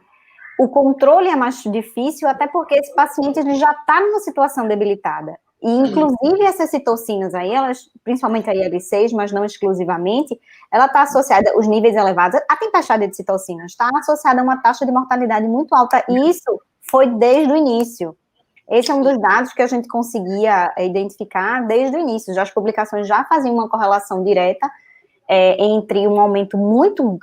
o controle é mais difícil, até porque esse paciente ele já está numa situação debilitada. E, inclusive, essas citocinas aí, elas, principalmente a IL-6, mas não exclusivamente, ela está associada, os níveis elevados, a tempestade de citocinas está associada a uma taxa de mortalidade muito alta, e isso foi desde o início. Esse é um dos dados que a gente conseguia identificar desde o início. Já as publicações já faziam uma correlação direta entre um aumento muito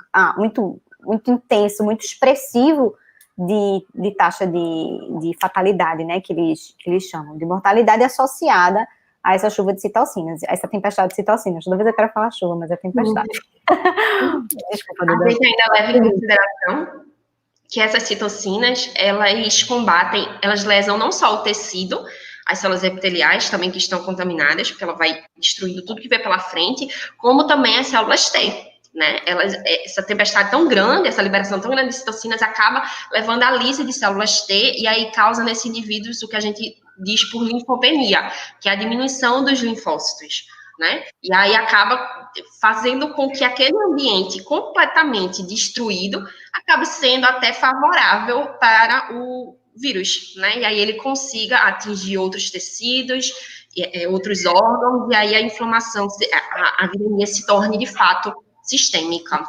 intenso, muito expressivo de taxa de fatalidade, né, que eles chamam, de mortalidade associada a essa chuva de citocinas, a essa tempestade de citocinas. Toda vez eu quero falar chuva, mas é tempestade. Desculpa, Duda. A gente ainda leva em consideração que essas citocinas, elas combatem, elas lesam não só o tecido, as células epiteliais também que estão contaminadas, porque ela vai destruindo tudo que vê pela frente, como também as células T, né? Essa tempestade tão grande, essa liberação tão grande de citocinas acaba levando a lise de células T e aí causa nesse indivíduo o que a gente diz por linfopenia, que é a diminuição dos linfócitos, né? E aí acaba fazendo com que aquele ambiente completamente destruído acabe sendo até favorável para o vírus, né? E aí ele consiga atingir outros tecidos, outros órgãos, e aí a inflamação, a viremia se torne de fato sistêmica.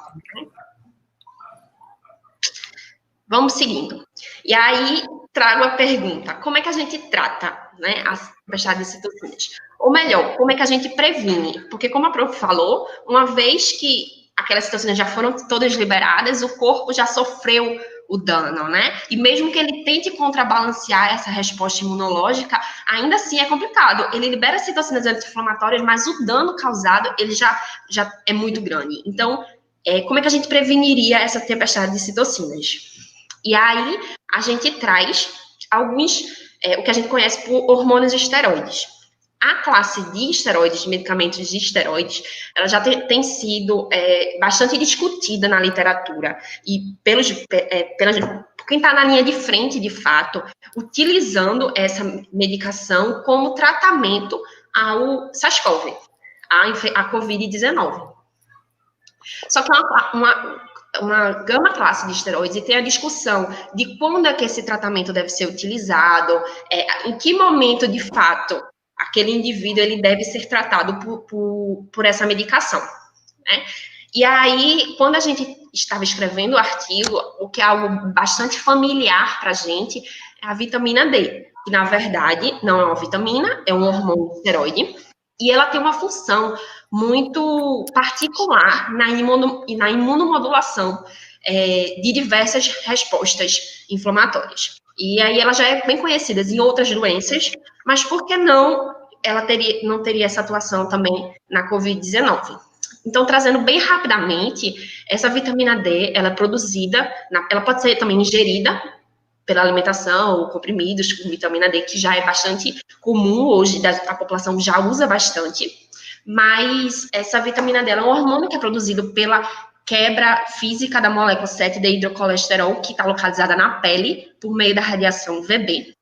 Vamos seguindo. E aí trago a pergunta: como é que a gente trata, né, as tempestades de citocinas? Ou melhor, como é que a gente previne? Porque, como a prof falou, uma vez que aquelas citocinas já foram todas liberadas, o corpo já sofreu o dano, né? E mesmo que ele tente contrabalancear essa resposta imunológica, ainda assim é complicado. Ele libera citocinas anti-inflamatórias, mas o dano causado, ele já é muito grande. Então, como é que a gente preveniria essa tempestade de citocinas? E aí, a gente traz alguns, o que a gente conhece por hormônios esteroides. A classe de esteroides, de medicamentos de esteroides, ela já tem sido bastante discutida na literatura. E por quem está na linha de frente, de fato, utilizando essa medicação como tratamento ao SARS-CoV, a Covid-19. Só que uma gama classe de esteroides, e tem a discussão de quando é que esse tratamento deve ser utilizado, em que momento, de fato, aquele indivíduo ele deve ser tratado por essa medicação, né? E aí, quando a gente estava escrevendo o artigo, o que é algo bastante familiar para a gente é a vitamina D, que, na verdade, não é uma vitamina, é um hormônio esteroide, e ela tem uma função muito particular na imunomodulação de diversas respostas inflamatórias. E aí ela já é bem conhecida em outras doenças, mas por que não ela não teria essa atuação também na Covid-19? Então, trazendo bem rapidamente, essa vitamina D, ela é produzida, ela pode ser também ingerida pela alimentação, ou comprimidos com vitamina D, que já é bastante comum hoje, a população já usa bastante, mas essa vitamina D é um hormônio que é produzido pela quebra física da molécula 7-dehidrocolesterol, que está localizada na pele, por meio da radiação UVB.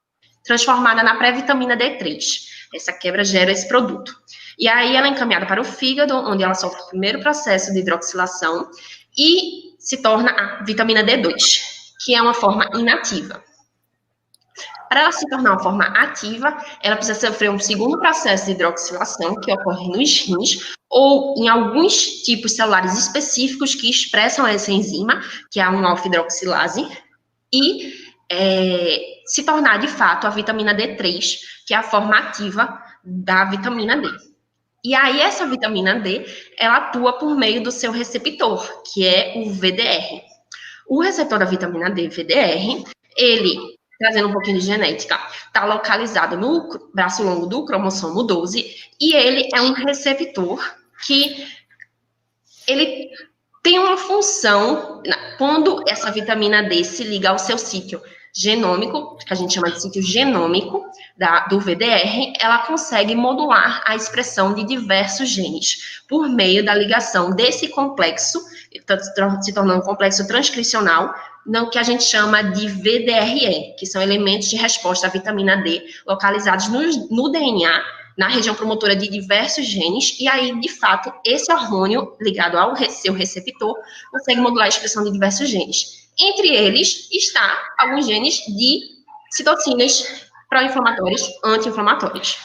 transformada na pré-vitamina D3. Essa quebra gera esse produto. E aí ela é encaminhada para o fígado, onde ela sofre o primeiro processo de hidroxilação e se torna a vitamina D2, que é uma forma inativa. Para ela se tornar uma forma ativa, ela precisa sofrer um segundo processo de hidroxilação, que ocorre nos rins, ou em alguns tipos celulares específicos que expressam essa enzima, que é a 1-alfa-hidroxilase, e se tornar, de fato, a vitamina D3, que é a forma ativa da vitamina D. E aí, essa vitamina D, ela atua por meio do seu receptor, que é o VDR. O receptor da vitamina D, VDR, ele, trazendo um pouquinho de genética, está localizado no braço longo do cromossomo 12, e ele é um receptor que ele tem uma função, quando essa vitamina D se liga ao seu sítio genômico, que a gente chama de sítio genômico do VDR, ela consegue modular a expressão de diversos genes por meio da ligação desse complexo, se tornando um complexo transcricional, no que a gente chama de VDRE, que são elementos de resposta à vitamina D localizados no DNA, na região promotora de diversos genes, e aí, de fato, esse hormônio ligado ao seu receptor consegue modular a expressão de diversos genes. Entre eles está alguns genes de citocinas pró-inflamatórias, anti-inflamatórias.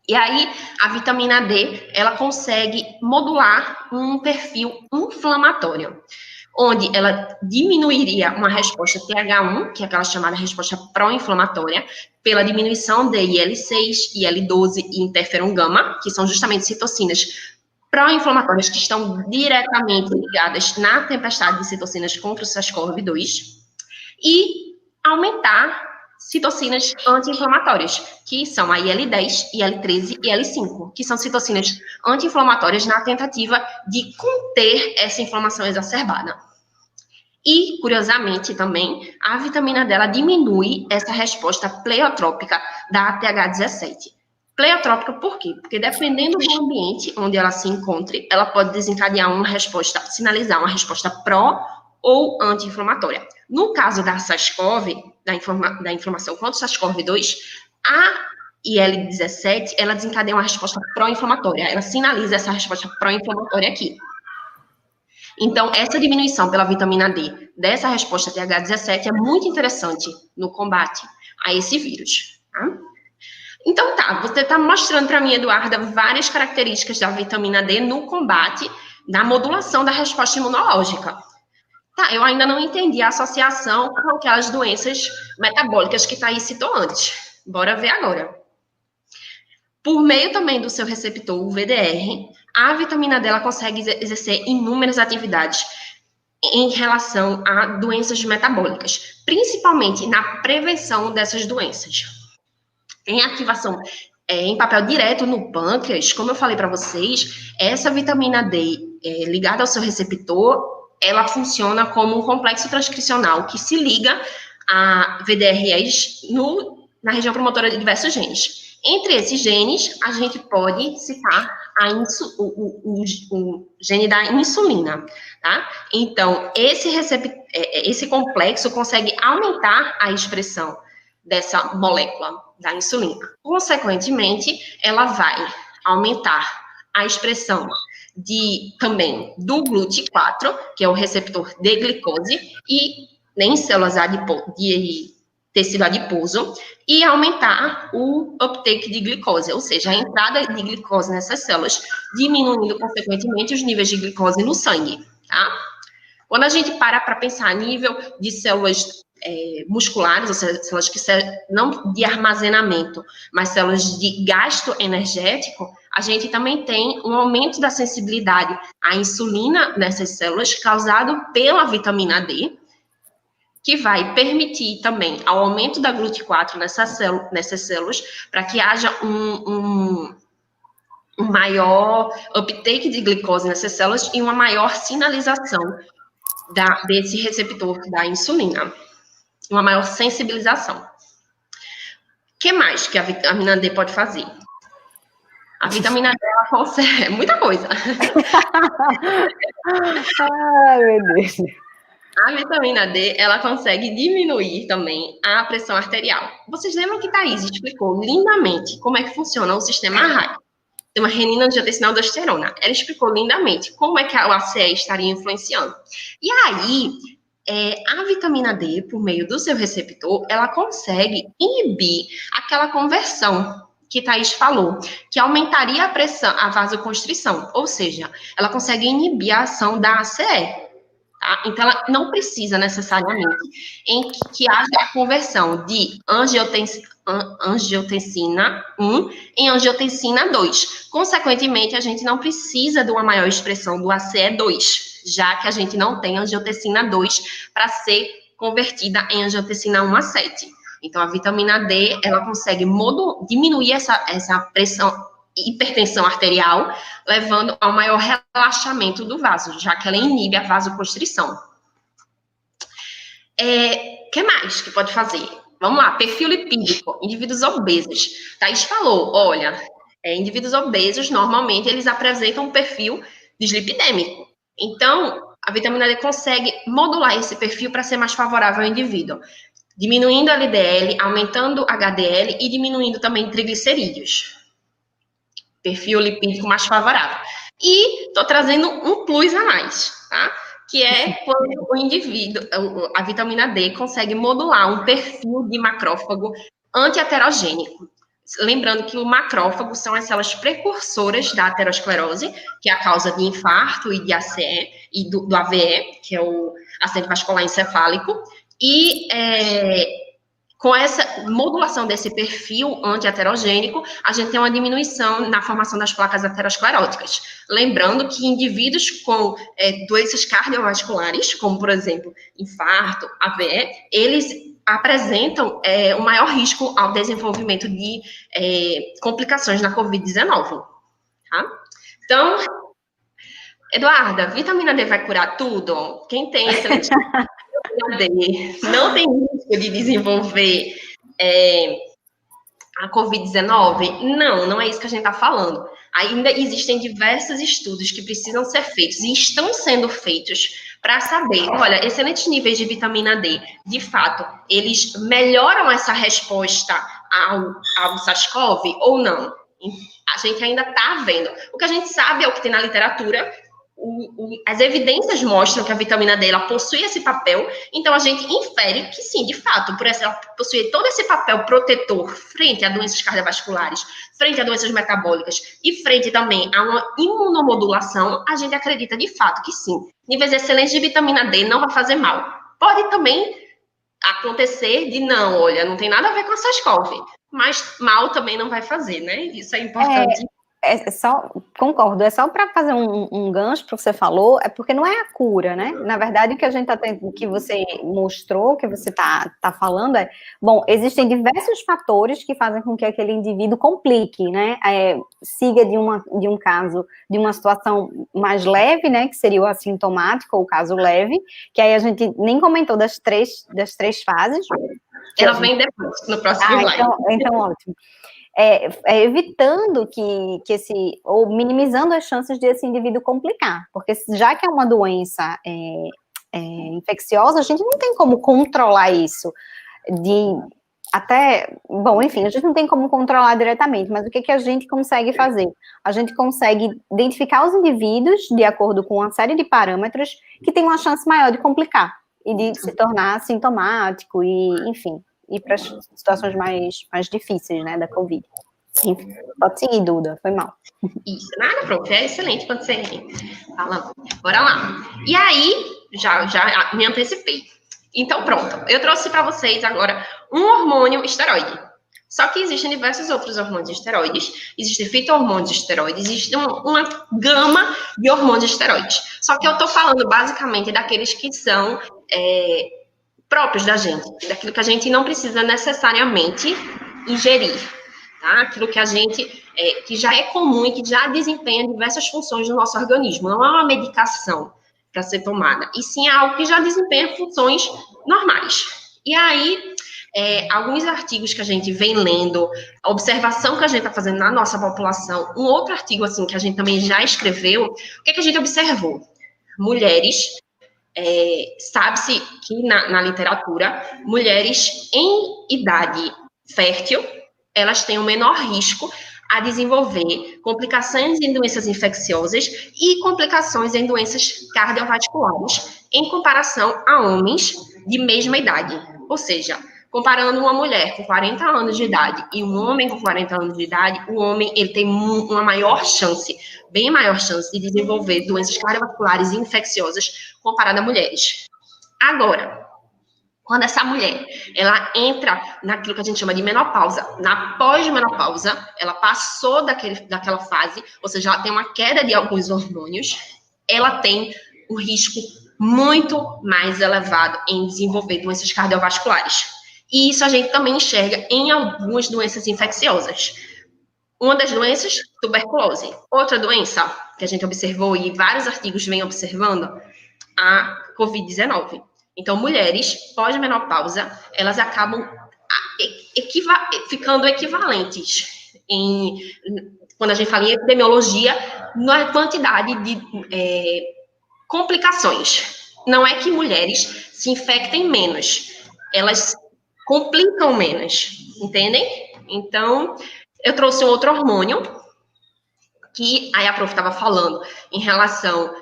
E aí, a vitamina D, ela consegue modular um perfil inflamatório, onde ela diminuiria uma resposta TH1, que é aquela chamada resposta pró-inflamatória, pela diminuição de IL-6, IL-12 e interferon gama, que são justamente citocinas pró-inflamatórias que estão diretamente ligadas na tempestade de citocinas contra o SARS-CoV-2, e aumentar citocinas anti-inflamatórias, que são a IL-10, IL-13 e IL-5, que são citocinas anti-inflamatórias na tentativa de conter essa inflamação exacerbada. E, curiosamente, também, a vitamina D, ela diminui essa resposta pleiotrópica da TH17. Pleiotrópica por quê? Porque dependendo do ambiente onde ela se encontre, ela pode desencadear uma resposta, sinalizar uma resposta pró ou anti-inflamatória. No caso da SARS-CoV, da inflamação contra o SARS-CoV-2, a IL-17, ela desencadeia uma resposta pró-inflamatória. Ela sinaliza essa resposta pró-inflamatória aqui. Então, essa diminuição pela vitamina D dessa resposta TH17 é muito interessante no combate a esse vírus. Tá? Então, você está mostrando para mim, Eduarda, várias características da vitamina D no combate da modulação da resposta imunológica. Tá, eu ainda não entendi a associação com aquelas doenças metabólicas que Thaís citou antes. Bora ver agora. Por meio também do seu receptor, o VDR, a vitamina D ela consegue exercer inúmeras atividades em relação a doenças metabólicas, principalmente na prevenção dessas doenças. Em ativação, em papel direto no pâncreas, como eu falei para vocês, essa vitamina D ligada ao seu receptor, ela funciona como um complexo transcricional que se liga a VDRs na região promotora de diversos genes. Entre esses genes, a gente pode citar o gene da insulina, tá? Então, esse complexo consegue aumentar a expressão dessa molécula da insulina. Consequentemente, ela vai aumentar a expressão também do GLUT4, que é o receptor de glicose, e em células de tecido adiposo, e aumentar o uptake de glicose, ou seja, a entrada de glicose nessas células, diminuindo, consequentemente, os níveis de glicose no sangue, tá? Quando a gente para pensar a nível de células musculares, ou seja, células que não de armazenamento, mas células de gasto energético, a gente também tem um aumento da sensibilidade à insulina nessas células, causado pela vitamina D, que vai permitir também ao aumento da GLUT4 nessas células, para que haja um maior uptake de glicose nessas células e uma maior sinalização desse receptor da insulina, uma maior sensibilização. O que mais que a vitamina D pode fazer? A vitamina D, ela consegue muita coisa. Ai, meu Deus. A vitamina D, ela consegue diminuir também a pressão arterial. Vocês lembram que Thaís explicou lindamente como é que funciona o sistema RAI? Tem uma renina, angiotensina, aldosterona. Ela explicou lindamente como é que a ACE estaria influenciando. E aí, a vitamina D, por meio do seu receptor, ela consegue inibir aquela conversão que Thaís falou, que aumentaria a pressão, a vasoconstrição, ou seja, ela consegue inibir a ação da ACE. Tá? Então, ela não precisa necessariamente em que haja a conversão de angiotensina 1 em angiotensina 2. Consequentemente, a gente não precisa de uma maior expressão do ACE2, já que a gente não tem angiotensina 2 para ser convertida em angiotensina 1 a 7. Então, a vitamina D, ela consegue diminuir essa pressão, hipertensão arterial, levando ao maior relaxamento do vaso, já que ela inibe a vasoconstrição. O que mais que pode fazer? Vamos lá, perfil lipídico, indivíduos obesos. Thaís falou, olha, indivíduos obesos, normalmente, eles apresentam um perfil dislipidêmico. Então, a vitamina D consegue modular esse perfil para ser mais favorável ao indivíduo, diminuindo a LDL, aumentando HDL e diminuindo também triglicerídeos. Perfil lipídico mais favorável. E estou trazendo um plus a mais, tá? Que é quando o indivíduo, a vitamina D, consegue modular um perfil de macrófago anti-aterogênico. Lembrando que o macrófago são as células precursoras da aterosclerose, que é a causa de infarto e de ACE, e do AVE, que é o acidente vascular encefálico. E com essa modulação desse perfil anti-aterogênico, a gente tem uma diminuição na formação das placas ateroscleróticas. Lembrando que indivíduos com doenças cardiovasculares, como, por exemplo, infarto, AVE, eles apresentam um maior risco ao desenvolvimento de complicações na Covid-19. Tá? Então, Eduarda, vitamina D vai curar tudo? Quem tem excelente vitamina D não tem risco de desenvolver a Covid-19? Não é isso que a gente está falando. Ainda existem diversos estudos que precisam ser feitos e estão sendo feitos para saber, olha, excelentes níveis de vitamina D, de fato, eles melhoram essa resposta ao SARS-CoV ou não? A gente ainda está vendo. O que a gente sabe é o que tem na literatura. As evidências mostram que a vitamina D ela possui esse papel, então a gente infere que sim, de fato, por ela possuir todo esse papel protetor frente a doenças cardiovasculares, frente a doenças metabólicas e frente também a uma imunomodulação, a gente acredita de fato que sim, níveis excelentes de vitamina D não vai fazer mal. Pode também acontecer de não, olha, não tem nada a ver com a SARS-CoV, mas mal também não vai fazer, né? Isso é importante. Concordo, é só para fazer um gancho para o que você falou, é porque não é a cura, né? Na verdade, o que a gente que você mostrou, que você tá falando bom, existem diversos fatores que fazem com que aquele indivíduo complique, né? Siga de um caso, de uma situação mais leve, né? Que seria o assintomático ou o caso leve, que aí a gente nem comentou das três fases. Ela vem depois, no próximo slide. Então ótimo. Evitando ou minimizando as chances de esse indivíduo complicar, porque já que é uma doença infecciosa, a gente não tem como controlar isso, bom, enfim, a gente não tem como controlar diretamente, mas o que a gente consegue fazer? A gente consegue identificar os indivíduos de acordo com uma série de parâmetros que tem uma chance maior de complicar e de se tornar sintomático e, enfim, ir para as situações mais difíceis, né, da Covid. Enfim, pode seguir, Duda, foi mal. Isso, nada, pronto, é excelente quando você fala. Bora lá. E aí, já me antecipei. Então, pronto, eu trouxe para vocês agora um hormônio esteroide. Só que existem diversos outros hormônios esteroides, existem fito-hormônios esteroides, existe uma gama de hormônios esteroides. Só que eu estou falando basicamente daqueles que são próprios da gente, daquilo que a gente não precisa necessariamente ingerir, tá? Aquilo que a gente, que já é comum e que já desempenha diversas funções no nosso organismo, não é uma medicação para ser tomada, e sim algo que já desempenha funções normais. E aí, alguns artigos que a gente vem lendo, a observação que a gente está fazendo na nossa população, um outro artigo assim que a gente também já escreveu, o que a gente observou? Mulheres sabe-se que na literatura, mulheres em idade fértil, elas têm um menor risco a desenvolver complicações em doenças infecciosas e complicações em doenças cardiovasculares, em comparação a homens de mesma idade. Ou seja, comparando uma mulher com 40 anos de idade e um homem com 40 anos de idade, o homem ele tem uma maior chance, bem maior chance de desenvolver doenças cardiovasculares e infecciosas comparado a mulheres. Agora, quando essa mulher, ela entra naquilo que a gente chama de menopausa, na pós-menopausa, ela passou daquela fase, ou seja, ela tem uma queda de alguns hormônios, ela tem um risco muito mais elevado em desenvolver doenças cardiovasculares. E isso a gente também enxerga em algumas doenças infecciosas. Uma das doenças, tuberculose. Outra doença que a gente observou e vários artigos vêm observando, a COVID-19. Então, mulheres pós-menopausa, elas acabam ficando equivalentes quando a gente fala em epidemiologia, na quantidade de complicações. Não é que mulheres se infectem menos, elas complicam menos, entendem? Então, eu trouxe um outro hormônio, que aí a prof estava falando em relação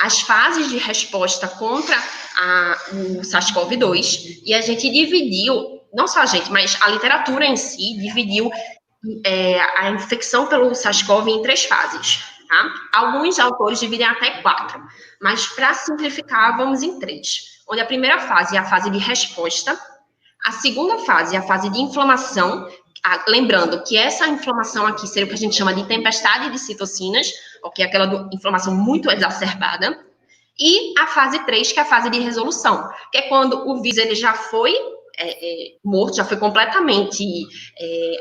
às fases de resposta contra o SARS-CoV-2, e a gente dividiu, não só a gente, mas a literatura em si, dividiu a infecção pelo SARS-CoV em 3 fases. Tá? Alguns autores dividem até 4, mas para simplificar, vamos em 3. Onde a primeira fase é a fase de resposta, a segunda fase é a fase de inflamação, lembrando que essa inflamação aqui seria o que a gente chama de tempestade de citocinas, que é aquela inflamação muito exacerbada, e a fase 3, que é a fase de resolução, que é quando o vírus ele já foi morto, já foi completamente,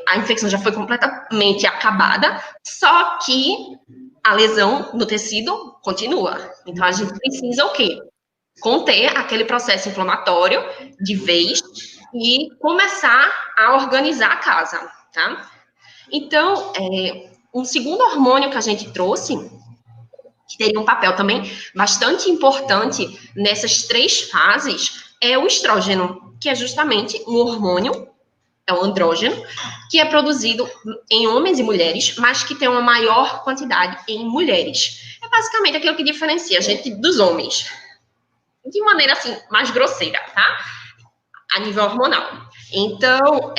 a infecção já foi completamente acabada, só que a lesão no tecido continua. Então, a gente precisa o quê? Conter aquele processo inflamatório de vez e começar a organizar a casa, tá? Então, um segundo hormônio que a gente trouxe, que teria um papel também bastante importante nessas 3 fases, é o estrógeno, que é justamente um hormônio, é um andrógeno, que é produzido em homens e mulheres, mas que tem uma maior quantidade em mulheres. É basicamente aquilo que diferencia a gente dos homens, de maneira, assim, mais grosseira, tá? A nível hormonal. Então,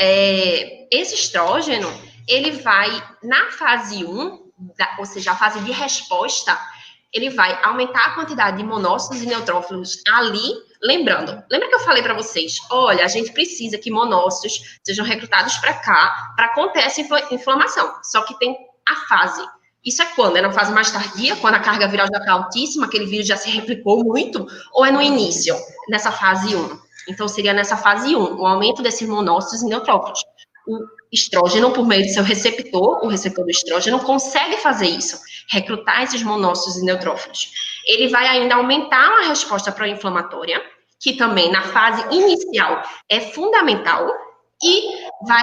esse estrógeno, ele vai, na fase 1, ou seja, a fase de resposta, ele vai aumentar a quantidade de monócitos e neutrófilos ali, lembra que eu falei para vocês, olha, a gente precisa que monócitos sejam recrutados para cá, para conter essa inflamação, só que tem a fase. Isso é quando? É na fase mais tardia, quando a carga viral já está altíssima, aquele vírus já se replicou muito, ou é no início, nessa fase 1? Então, seria nessa fase 1, o aumento desses monócitos e neutrófilos. O estrógeno, por meio do seu receptor, o receptor do estrógeno, consegue fazer isso, recrutar esses monócitos e neutrófilos. Ele vai ainda aumentar uma resposta pró-inflamatória, que também na fase inicial é fundamental, e vai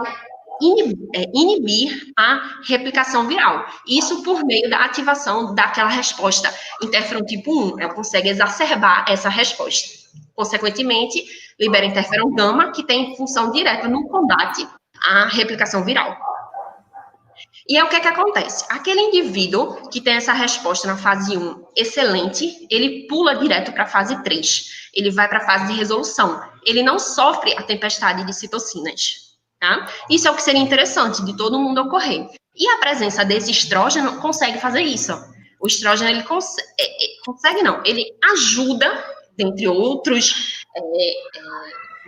inibir a replicação viral. Isso por meio da ativação daquela resposta interferon tipo 1. Ela consegue exacerbar essa resposta. Consequentemente, libera interferon gama, que tem função direta no combate à replicação viral. E é o que acontece? Aquele indivíduo que tem essa resposta na fase 1 excelente, ele pula direto para a fase 3. Ele vai para a fase de resolução. Ele não sofre a tempestade de citocinas. Tá? Isso é o que seria interessante de todo mundo ocorrer. E a presença desse estrógeno consegue fazer isso. O estrógeno, ele consegue não, ele ajuda, dentre outros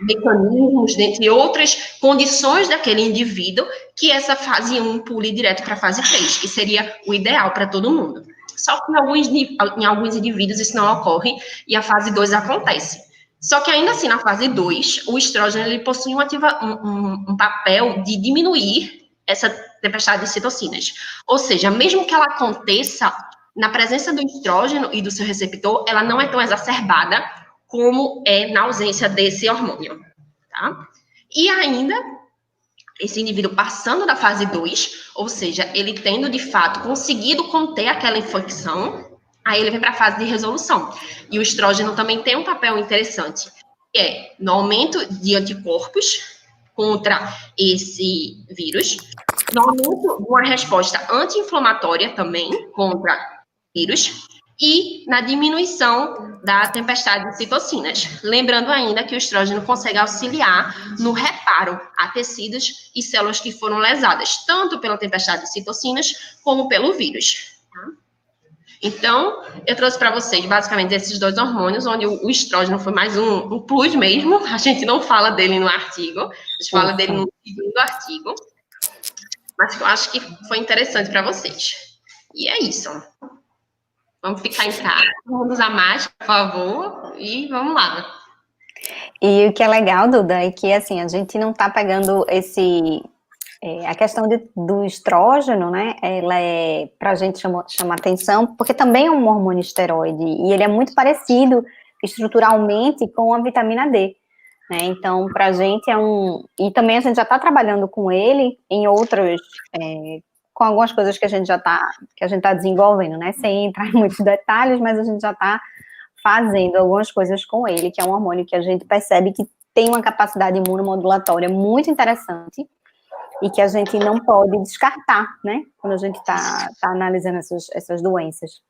mecanismos, dentre outras condições daquele indivíduo, que essa fase 1 pule direto para a fase 3, que seria o ideal para todo mundo. Só que em alguns indivíduos isso não ocorre e a fase 2 acontece. Só que ainda assim, na fase 2, o estrógeno ele possui um papel de diminuir essa tempestade de citocinas. Ou seja, mesmo que ela aconteça, na presença do estrógeno e do seu receptor, ela não é tão exacerbada como é na ausência desse hormônio. Tá? E ainda, esse indivíduo passando da fase 2, ou seja, ele tendo, de fato, conseguido conter aquela infecção, aí ele vem para a fase de resolução. E o estrógeno também tem um papel interessante, que é no aumento de anticorpos contra esse vírus, no aumento de uma resposta anti-inflamatória também contra vírus, e na diminuição da tempestade de citocinas. Lembrando ainda que o estrógeno consegue auxiliar no reparo a tecidos e células que foram lesadas, tanto pela tempestade de citocinas como pelo vírus. Então, eu trouxe para vocês, basicamente, esses 2 hormônios, onde o estrógeno foi mais um plus mesmo. A gente não fala dele no artigo, a gente fala dele no segundo artigo, mas que eu acho que foi interessante para vocês. E é isso. Vamos ficar em casa, vamos usar máscara, por favor, e vamos lá. E o que é legal, Duda, é que, assim, a gente não está pegando a questão do estrógeno, né, ela pra gente chama atenção, porque também é um hormônio esteroide, e ele é muito parecido estruturalmente com a vitamina D, né, então pra gente e também a gente já está trabalhando com ele em outros, com algumas coisas que a gente está desenvolvendo, né, sem entrar em muitos detalhes, mas a gente já está fazendo algumas coisas com ele, que é um hormônio que a gente percebe que tem uma capacidade imunomodulatória muito interessante e que a gente não pode descartar, né, quando a gente está analisando essas doenças.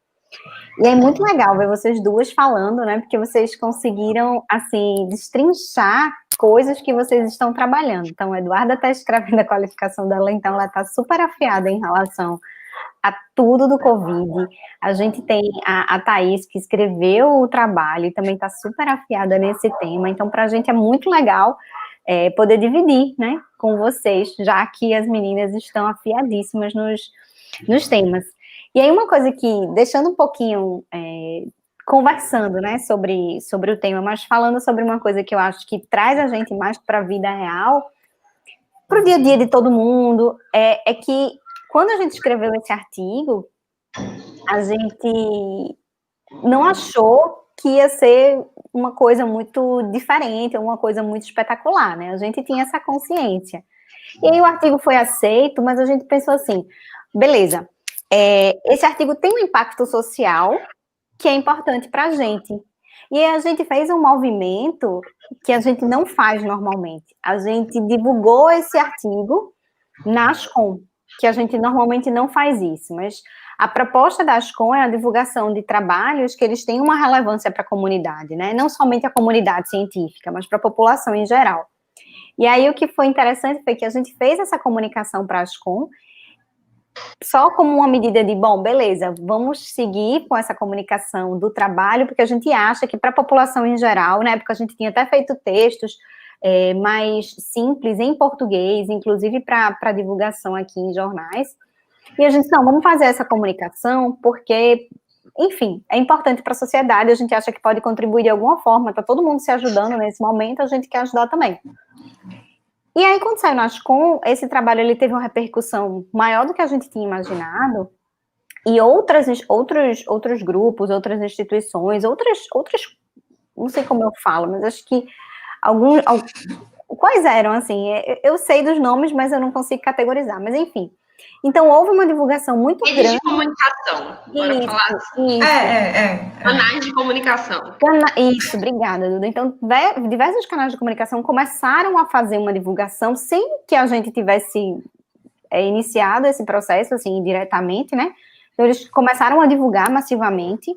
E é muito legal ver vocês duas falando, né, porque vocês conseguiram, assim, destrinchar coisas que vocês estão trabalhando. Então, a Eduarda está escrevendo a qualificação dela, então ela está super afiada em relação a tudo do Covid. A gente tem a Thaís, que escreveu o trabalho e também está super afiada nesse tema. Então, para a gente é muito legal poder dividir, né, com vocês, já que as meninas estão afiadíssimas nos temas. E aí, uma coisa que, deixando um pouquinho, conversando, né, sobre o tema, mas falando sobre uma coisa que eu acho que traz a gente mais para a vida real, para o dia a dia de todo mundo, é que quando a gente escreveu esse artigo, a gente não achou que ia ser uma coisa muito diferente, uma coisa muito espetacular, né? A gente tinha essa consciência. E aí o artigo foi aceito, mas a gente pensou assim, beleza, esse artigo tem um impacto social que é importante para a gente. E aí a gente fez um movimento que a gente não faz normalmente. A gente divulgou esse artigo na Ascom, que a gente normalmente não faz isso, mas a proposta da Ascom é a divulgação de trabalhos que eles têm uma relevância para a comunidade, né? Não somente a comunidade científica, mas para a população em geral. E aí o que foi interessante foi que a gente fez essa comunicação para a Ascom, só como uma medida de, bom, beleza, vamos seguir com essa comunicação do trabalho, porque a gente acha que para a população em geral, na época a gente tinha até feito textos mais simples em português, inclusive para divulgação aqui em jornais, e a gente, não, vamos fazer essa comunicação, porque, enfim, é importante para a sociedade, a gente acha que pode contribuir de alguma forma, está todo mundo se ajudando nesse momento, a gente quer ajudar também. E aí, quando saiu na Ascom, esse trabalho ele teve uma repercussão maior do que a gente tinha imaginado, e outros grupos, outras instituições, outras, não sei como eu falo, mas acho que quais eram, assim, eu sei dos nomes, mas eu não consigo categorizar, mas enfim. Então, houve uma divulgação muito grande. Redes de comunicação, bora falar assim. Canais de comunicação. Isso, obrigada, Duda. Então, diversos canais de comunicação começaram a fazer uma divulgação sem que a gente tivesse iniciado esse processo, assim, diretamente, né? Então, eles começaram a divulgar massivamente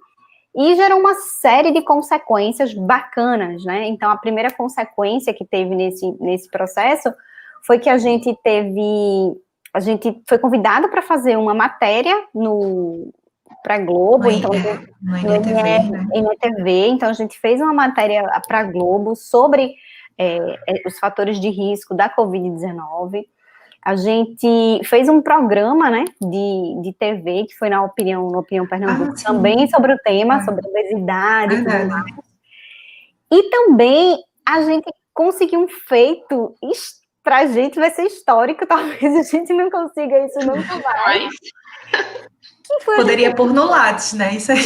e gerou uma série de consequências bacanas, né? Então, a primeira consequência que teve nesse processo foi que a gente foi convidado para fazer uma matéria para Globo, então no NTV, então a gente fez uma matéria para Globo sobre os fatores de risco da Covid-19. A gente fez um programa, né, de TV, que foi na Opinião Pernambuco, também sobre o tema, sobre obesidade e tudo mais. E também a gente conseguiu um feito pra gente vai ser histórico, talvez a gente não consiga isso nunca mais. Poderia pôr no Lattes, né? Isso aí.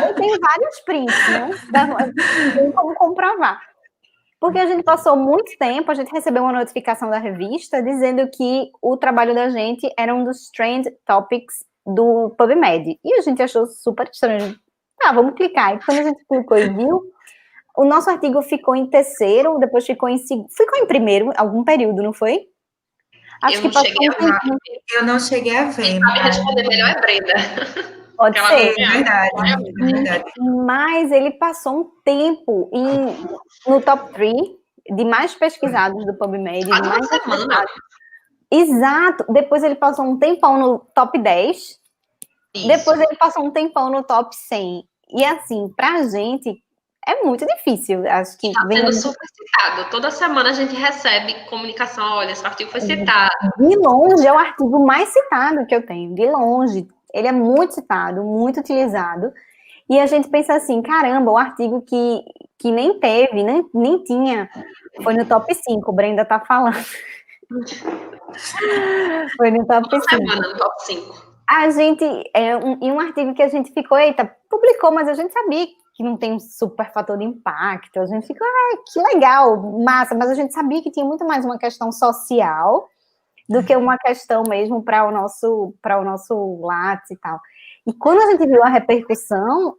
Eu tenho vários prints, né? Tem como comprovar. Porque a gente passou muito tempo, a gente recebeu uma notificação da revista dizendo que o trabalho da gente era um dos Trend Topics do PubMed. E a gente achou super estranho. Vamos clicar. E quando a gente clicou e viu, o nosso artigo ficou em terceiro, depois ficou em segundo, ficou em primeiro, algum período, não foi? Acho que passou eu não cheguei a ver. Quem sabe responder melhor é Brenda. Pode ser. É verdade. Mas ele passou um tempo no top 3 de mais pesquisados do PubMed. Quase uma semana. Exato. Depois ele passou um tempão no top 10. Isso. Depois ele passou um tempão no top 100. E assim, pra gente, é muito difícil. Acho que está sendo super citado. Toda semana a gente recebe comunicação, olha, esse artigo foi citado. De longe, é o artigo mais citado que eu tenho. De longe. Ele é muito citado, muito utilizado. E a gente pensa assim, caramba, o artigo que nem teve, nem tinha, foi no top 5, Brenda tá falando. Foi no top 5. Semana no top 5. A gente, um artigo que a gente ficou, eita, publicou, mas a gente sabia que não tem um super fator de impacto. A gente ficou, que legal, massa, mas a gente sabia que tinha muito mais uma questão social do que uma questão mesmo para o nosso Lattes e tal. E quando a gente viu a repercussão,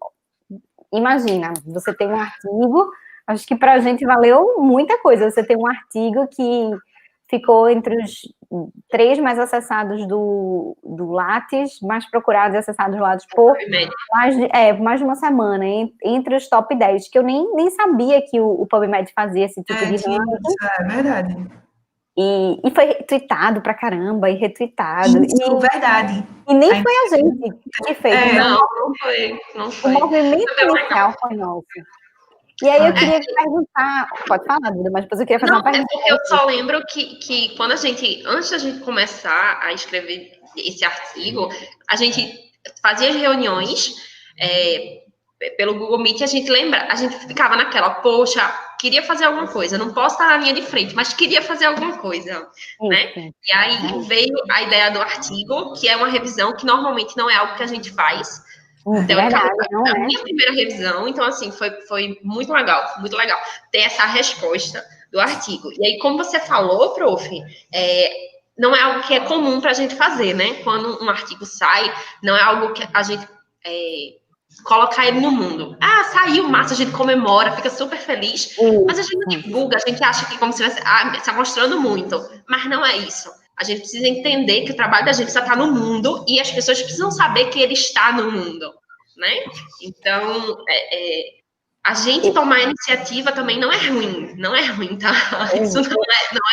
imagina, você tem um artigo, acho que para a gente valeu muita coisa. Você tem um artigo que ficou entre os 3 mais acessados do Lattes, mais procurados e acessados do Lattes por mais de uma semana, entre os top 10, que eu nem sabia que o PubMed fazia esse tipo de ranking. É verdade. E foi retweetado pra caramba, e retweetado. Isso, verdade. E nem foi a gente que fez. Não foi. O movimento inicial foi nosso. E aí eu queria te perguntar, pode falar, Duda, mas depois eu queria fazer uma pergunta. É porque eu só lembro que quando antes da gente começar a escrever esse artigo, a gente fazia as reuniões pelo Google Meet, a gente ficava naquela, poxa, queria fazer alguma coisa, não posso estar na linha de frente, mas queria fazer alguma coisa, né? E aí veio a ideia do artigo, que é uma revisão que normalmente não é algo que a gente faz. Então, a minha primeira revisão, então, assim, foi muito legal ter essa resposta do artigo. E aí, como você falou, prof, não é algo que é comum para a gente fazer, né? Quando um artigo sai, não é algo que a gente colocar ele no mundo. Saiu, massa, a gente comemora, fica super feliz, mas a gente não divulga, a gente acha que como se estivesse está mostrando muito, mas não é isso. A gente precisa entender que o trabalho da gente já está no mundo e as pessoas precisam saber que ele está no mundo, né? Então, a gente tomar a iniciativa também não é ruim, tá? Isso não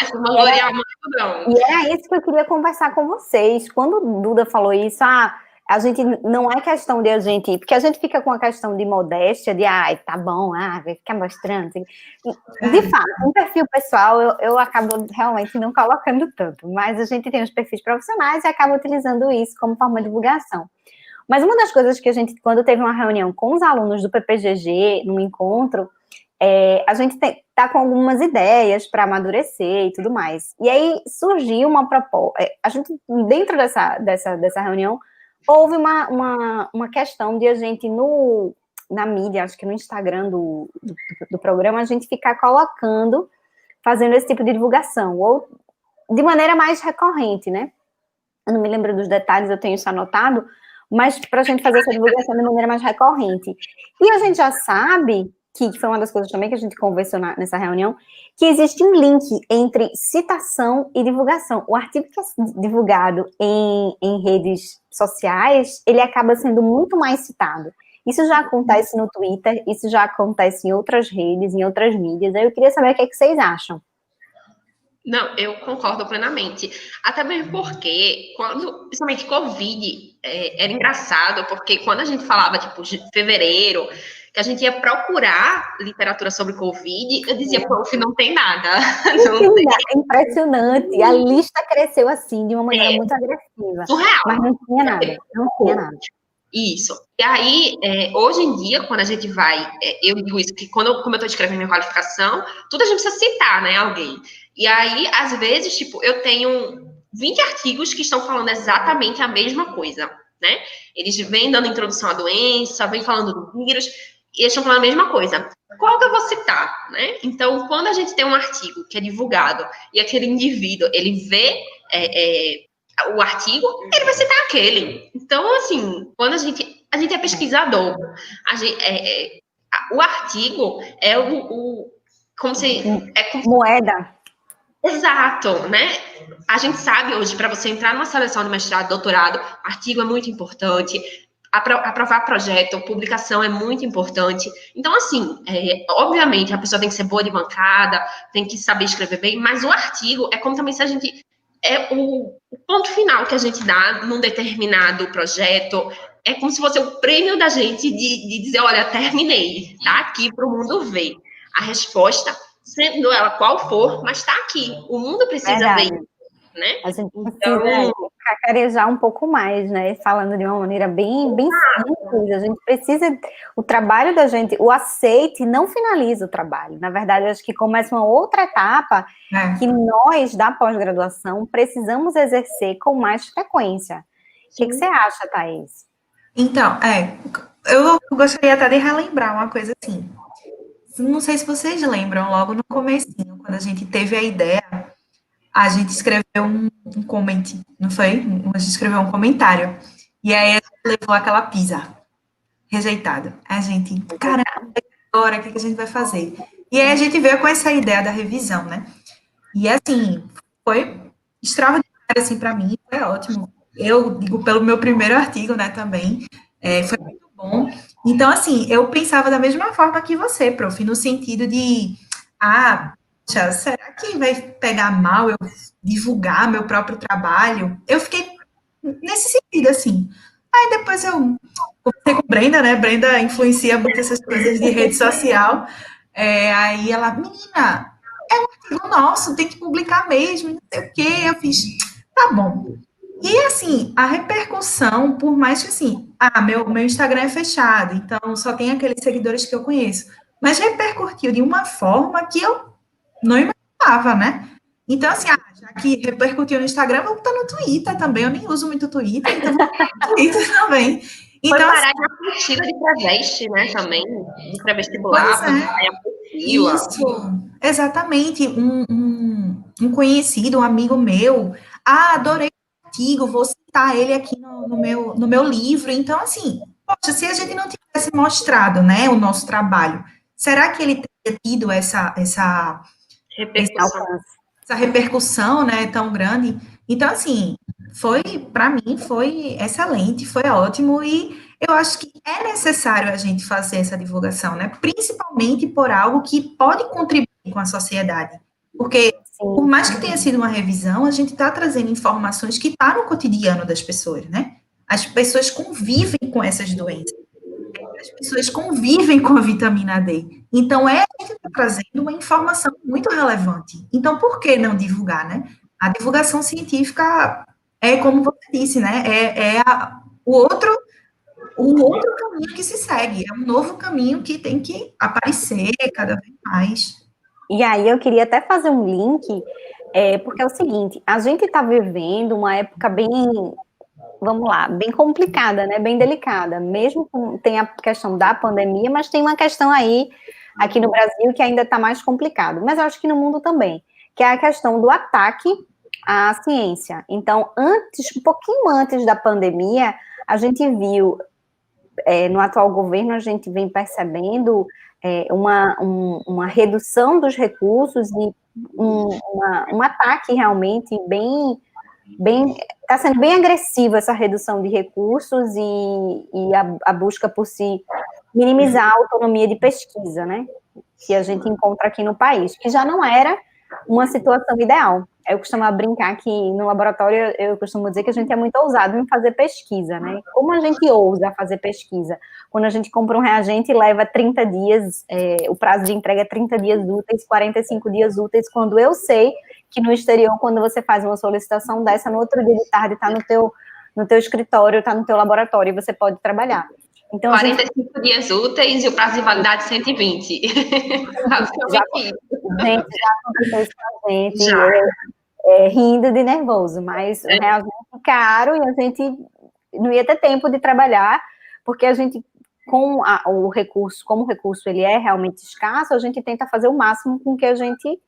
é vangloriar muito, não. E era isso que eu queria conversar com vocês. Quando o Duda falou isso, a gente não é questão de a gente, porque a gente fica com a questão de modéstia, de tá bom, vai ficar mostrando. De fato, um perfil pessoal eu acabo realmente não colocando tanto, mas a gente tem os perfis profissionais e acaba utilizando isso como forma de divulgação. Mas uma das coisas que a gente, quando teve uma reunião com os alunos do PPGG, num encontro, a gente tá com algumas ideias para amadurecer e tudo mais. E aí surgiu uma proposta, a gente, dentro dessa reunião, houve uma questão de a gente, na mídia, acho que no Instagram do programa, a gente ficar fazendo esse tipo de divulgação, ou de maneira mais recorrente, né? Eu não me lembro dos detalhes, eu tenho isso anotado, mas para a gente fazer essa divulgação de maneira mais recorrente. E a gente já sabe, que foi uma das coisas também que a gente conversou nessa reunião, que existe um link entre citação e divulgação. O artigo que é divulgado em redes sociais, ele acaba sendo muito mais citado. Isso já acontece no Twitter, isso já acontece em outras redes, em outras mídias. Aí eu queria saber o que vocês acham. Não, eu concordo plenamente. Até mesmo porque, principalmente Covid, era engraçado, porque quando a gente falava, tipo, de fevereiro, que a gente ia procurar literatura sobre Covid, eu dizia, prof, não tem nada. Não tem nada. É impressionante. A lista cresceu assim, de uma maneira muito agressiva. Surreal. Mas não tinha nada. Isso. E aí, hoje em dia, quando a gente vai, eu digo isso, que como eu estou escrevendo minha qualificação, tudo a gente precisa citar, né, alguém. E aí, às vezes, tipo, eu tenho 20 artigos que estão falando exatamente a mesma coisa, né? Eles vêm dando introdução à doença, vêm falando do vírus, e eles estão falando a mesma coisa. Qual que eu vou citar, né? Então, quando a gente tem um artigo que é divulgado e aquele indivíduo, ele vê o artigo, ele vai citar aquele. Então, assim, quando a gente é pesquisador, o artigo é como se... Moeda. Exato, né? A gente sabe hoje, para você entrar numa seleção de mestrado, doutorado, artigo é muito importante, aprovar projeto, publicação é muito importante. Então, assim, obviamente, a pessoa tem que ser boa de bancada, tem que saber escrever bem, mas o artigo é como também se a gente... É o ponto final que a gente dá num determinado projeto, é como se fosse o prêmio da gente de dizer, olha, terminei, tá aqui para o mundo ver. A resposta, sendo ela qual for, mas está aqui. O mundo precisa ver isso, né? A gente precisa cacarejar um pouco mais, né? Falando de uma maneira bem simples. A gente precisa... O trabalho da gente, o aceite não finaliza o trabalho. Na verdade, eu acho que começa uma outra etapa que nós, da pós-graduação, precisamos exercer com mais frequência. O que você acha, Thaís? Então, eu gostaria até de relembrar uma coisa assim. Não sei se vocês lembram, logo no comecinho, quando a gente teve a ideia, a gente escreveu um comment, não foi? A gente escreveu um comentário. E aí a gente levou aquela pizza rejeitada. A gente, caramba, agora o que a gente vai fazer? E aí a gente veio com essa ideia da revisão, né? E assim, foi extraordinário, assim, para mim, foi ótimo. Eu digo pelo meu primeiro artigo, né, também, foi muito bom. Então, assim, eu pensava da mesma forma que você, prof, no sentido de, poxa, será que vai pegar mal eu divulgar meu próprio trabalho? Eu fiquei nesse sentido, assim. Aí depois eu conversei com Brenda, né, Brenda influencia muito essas coisas de rede social, aí ela, menina, é um artigo nosso, tem que publicar mesmo, não sei o quê. Eu fiz, tá bom. E, assim, a repercussão, por mais que, assim, meu Instagram é fechado, então só tem aqueles seguidores que eu conheço, mas repercutiu de uma forma que eu não imaginava, né? Então, assim, já que repercutiu no Instagram, vou botar no Twitter também, eu nem uso muito Twitter, então vou botar no Twitter também. Então, foi parar na apostila de travesti, né, também, de pré-vestibular, isso, exatamente, um conhecido, um amigo meu, adorei o artigo, vou citar ele aqui no meu livro. Então, assim, poxa, se a gente não tivesse mostrado, né, o nosso trabalho, será que ele teria tido essa repercussão, né, tão grande? Então, assim, para mim, foi excelente, foi ótimo, e eu acho que é necessário a gente fazer essa divulgação, né, principalmente por algo que pode contribuir com a sociedade, porque, por mais que tenha sido uma revisão, a gente está trazendo informações que estão no cotidiano das pessoas, né, as pessoas convivem com essas doenças, as pessoas convivem com a vitamina D. Então, a gente está trazendo uma informação muito relevante. Então, por que não divulgar, né? A divulgação científica é, como você disse, né? O outro caminho que se segue. É um novo caminho que tem que aparecer cada vez mais. E aí, eu queria até fazer um link, porque é o seguinte, a gente está vivendo uma época bem... Vamos lá, bem complicada, né? Bem delicada. Mesmo tem a questão da pandemia, mas tem uma questão aí, aqui no Brasil, que ainda está mais complicado. Mas eu acho que no mundo também, que é a questão do ataque à ciência. Então, um pouquinho antes da pandemia, a gente viu, no atual governo, a gente vem percebendo uma redução dos recursos e um ataque realmente está sendo bem agressiva essa redução de recursos e a busca por se minimizar a autonomia de pesquisa, né, que a gente encontra aqui no país, que já não era uma situação ideal. Eu costumo brincar que no laboratório, eu costumo dizer que a gente é muito ousado em fazer pesquisa, né? Como a gente ousa fazer pesquisa? Quando a gente compra um reagente e leva 30 dias, o prazo de entrega é 30 dias úteis, 45 dias úteis, quando eu sei que no exterior, quando você faz uma solicitação dessa, no outro dia de tarde está no teu escritório, está no teu laboratório, e você pode trabalhar. Então, 45 dias úteis e o prazo de validade 120. Basicamente isso. Já aconteceu isso com a gente, rindo de nervoso, mas o reagente é caro e a gente não ia ter tempo de trabalhar, porque a gente, como o recurso ele é realmente escasso, a gente tenta fazer o máximo com que a gente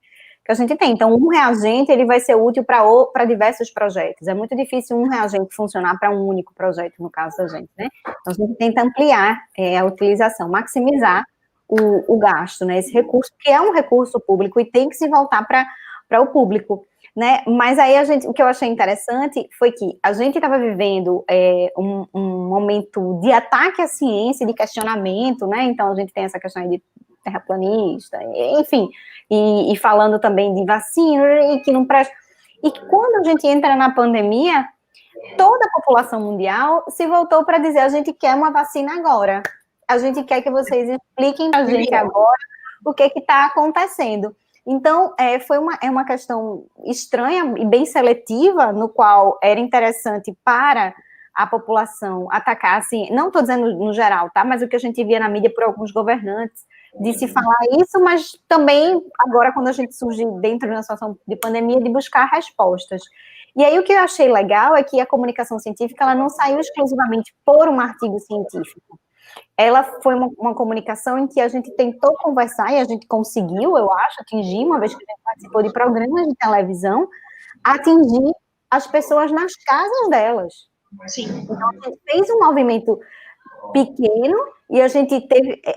que a gente tem. Então, um reagente, ele vai ser útil para diversos projetos. É muito difícil um reagente funcionar para um único projeto, no caso da gente, né? Então, a gente tenta ampliar a utilização, maximizar o gasto, né? Esse recurso, que é um recurso público e tem que se voltar para o público, né? Mas aí o que eu achei interessante foi que a gente estava vivendo um momento de ataque à ciência, de questionamento, né? Então, a gente tem essa questão aí de terraplanista, enfim, e falando também de vacina, e que não presta. E que quando a gente entra na pandemia, toda a população mundial se voltou para dizer: a gente quer uma vacina agora, a gente quer que vocês expliquem para a gente agora o que está acontecendo. Então, foi uma questão estranha e bem seletiva, no qual era interessante para a população atacar, assim, não estou dizendo no geral, tá? Mas o que a gente via na mídia por alguns governantes, de se falar isso, mas também, agora, quando a gente surge dentro de uma situação de pandemia, de buscar respostas. E aí, o que eu achei legal é que a comunicação científica, ela não saiu exclusivamente por um artigo científico. Ela foi uma comunicação em que a gente tentou conversar, e a gente conseguiu, eu acho, atingir, uma vez que a gente participou de programas de televisão, atingir as pessoas nas casas delas. Sim. Então, a gente fez um movimento pequeno, e a gente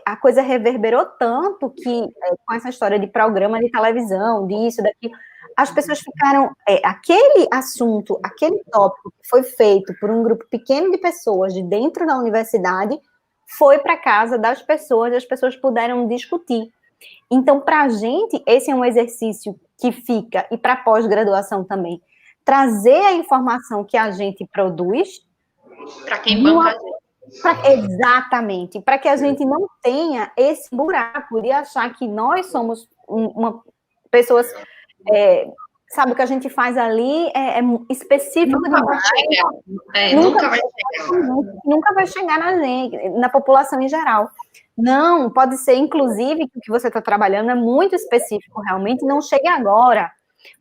a coisa reverberou tanto que, com essa história de programa de televisão, disso, daquilo, as pessoas ficaram, aquele assunto, aquele tópico que foi feito por um grupo pequeno de pessoas de dentro da universidade, foi para casa das pessoas, e as pessoas puderam discutir. Então, para a gente, esse é um exercício que fica, e para pós-graduação também, trazer a informação que a gente produz. Para quem banca a gente. Exatamente, para que a gente não tenha esse buraco de achar que nós somos pessoas, sabe, o que a gente faz ali é específico demais. Nunca vai chegar na gente, na população em geral. Não, pode ser, inclusive, que o que você está trabalhando é muito específico, realmente, não chega agora,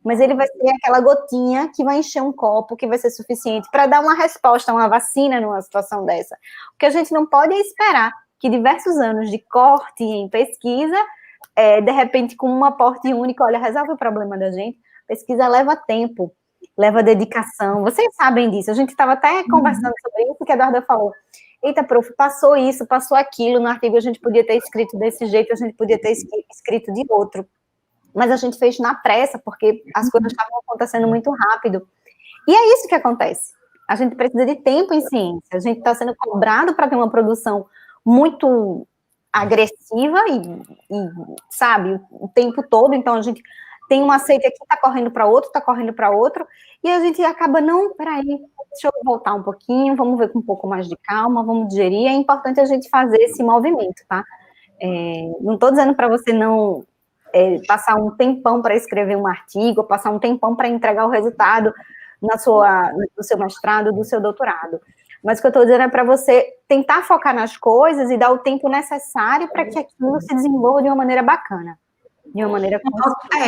mas ele vai ser aquela gotinha que vai encher um copo, que vai ser suficiente para dar uma resposta, uma vacina numa situação dessa. O que a gente não pode é esperar que diversos anos de corte em pesquisa, de repente, com um aporte único, olha, resolve o problema da gente. Pesquisa leva tempo, leva dedicação. Vocês sabem disso. A gente estava até conversando sobre isso, que a Eduarda falou: eita, prof, passou isso, passou aquilo, no artigo a gente podia ter escrito desse jeito, a gente podia ter escrito de outro. Mas a gente fez na pressa, porque as coisas estavam acontecendo muito rápido. E é isso que acontece. A gente precisa de tempo em ciência. A gente está sendo cobrado para ter uma produção muito agressiva e, sabe, o tempo todo. Então, a gente tem um aceite aqui, está correndo para outro, e a gente acaba, não, peraí, deixa eu voltar um pouquinho, vamos ver com um pouco mais de calma, vamos digerir. É importante a gente fazer esse movimento, tá? Não estou dizendo para você não passar um tempão para escrever um artigo, passar um tempão para entregar o resultado do seu mestrado, do seu doutorado. Mas o que eu estou dizendo é para você tentar focar nas coisas e dar o tempo necessário para que aquilo se desenvolva de uma maneira bacana. De uma maneira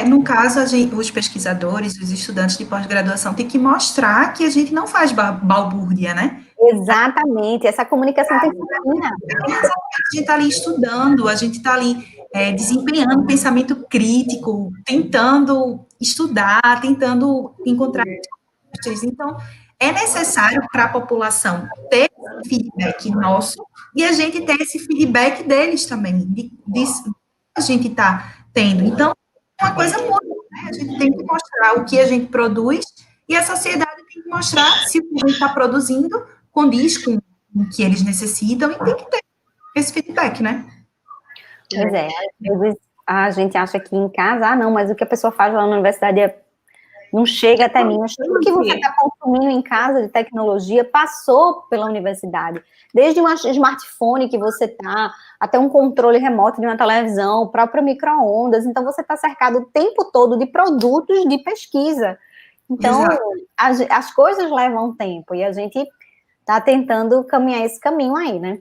no caso, os pesquisadores, os estudantes de pós-graduação têm que mostrar que a gente não faz balbúrdia, né? Exatamente, essa comunicação tem que ser fina. A gente está ali estudando, a gente está ali desempenhando pensamento crítico, tentando estudar, tentando encontrar respostas. Então, é necessário para a população ter esse feedback nosso e a gente ter esse feedback deles também, disso que a gente está tendo. Então, é uma coisa boa, né? A gente tem que mostrar o que a gente produz e a sociedade tem que mostrar se o que a gente está produzindo condiz com o que eles necessitam e tem que ter esse feedback, né? Pois é, às vezes a gente acha que em casa, não, mas o que a pessoa faz lá na universidade não chega até mim. O que você está consumindo em casa de tecnologia passou pela universidade. Desde um smartphone que você está, até um controle remoto de uma televisão, o próprio micro-ondas. Então, você está cercado o tempo todo de produtos de pesquisa. Então, as coisas levam tempo e a gente está tentando caminhar esse caminho aí, né?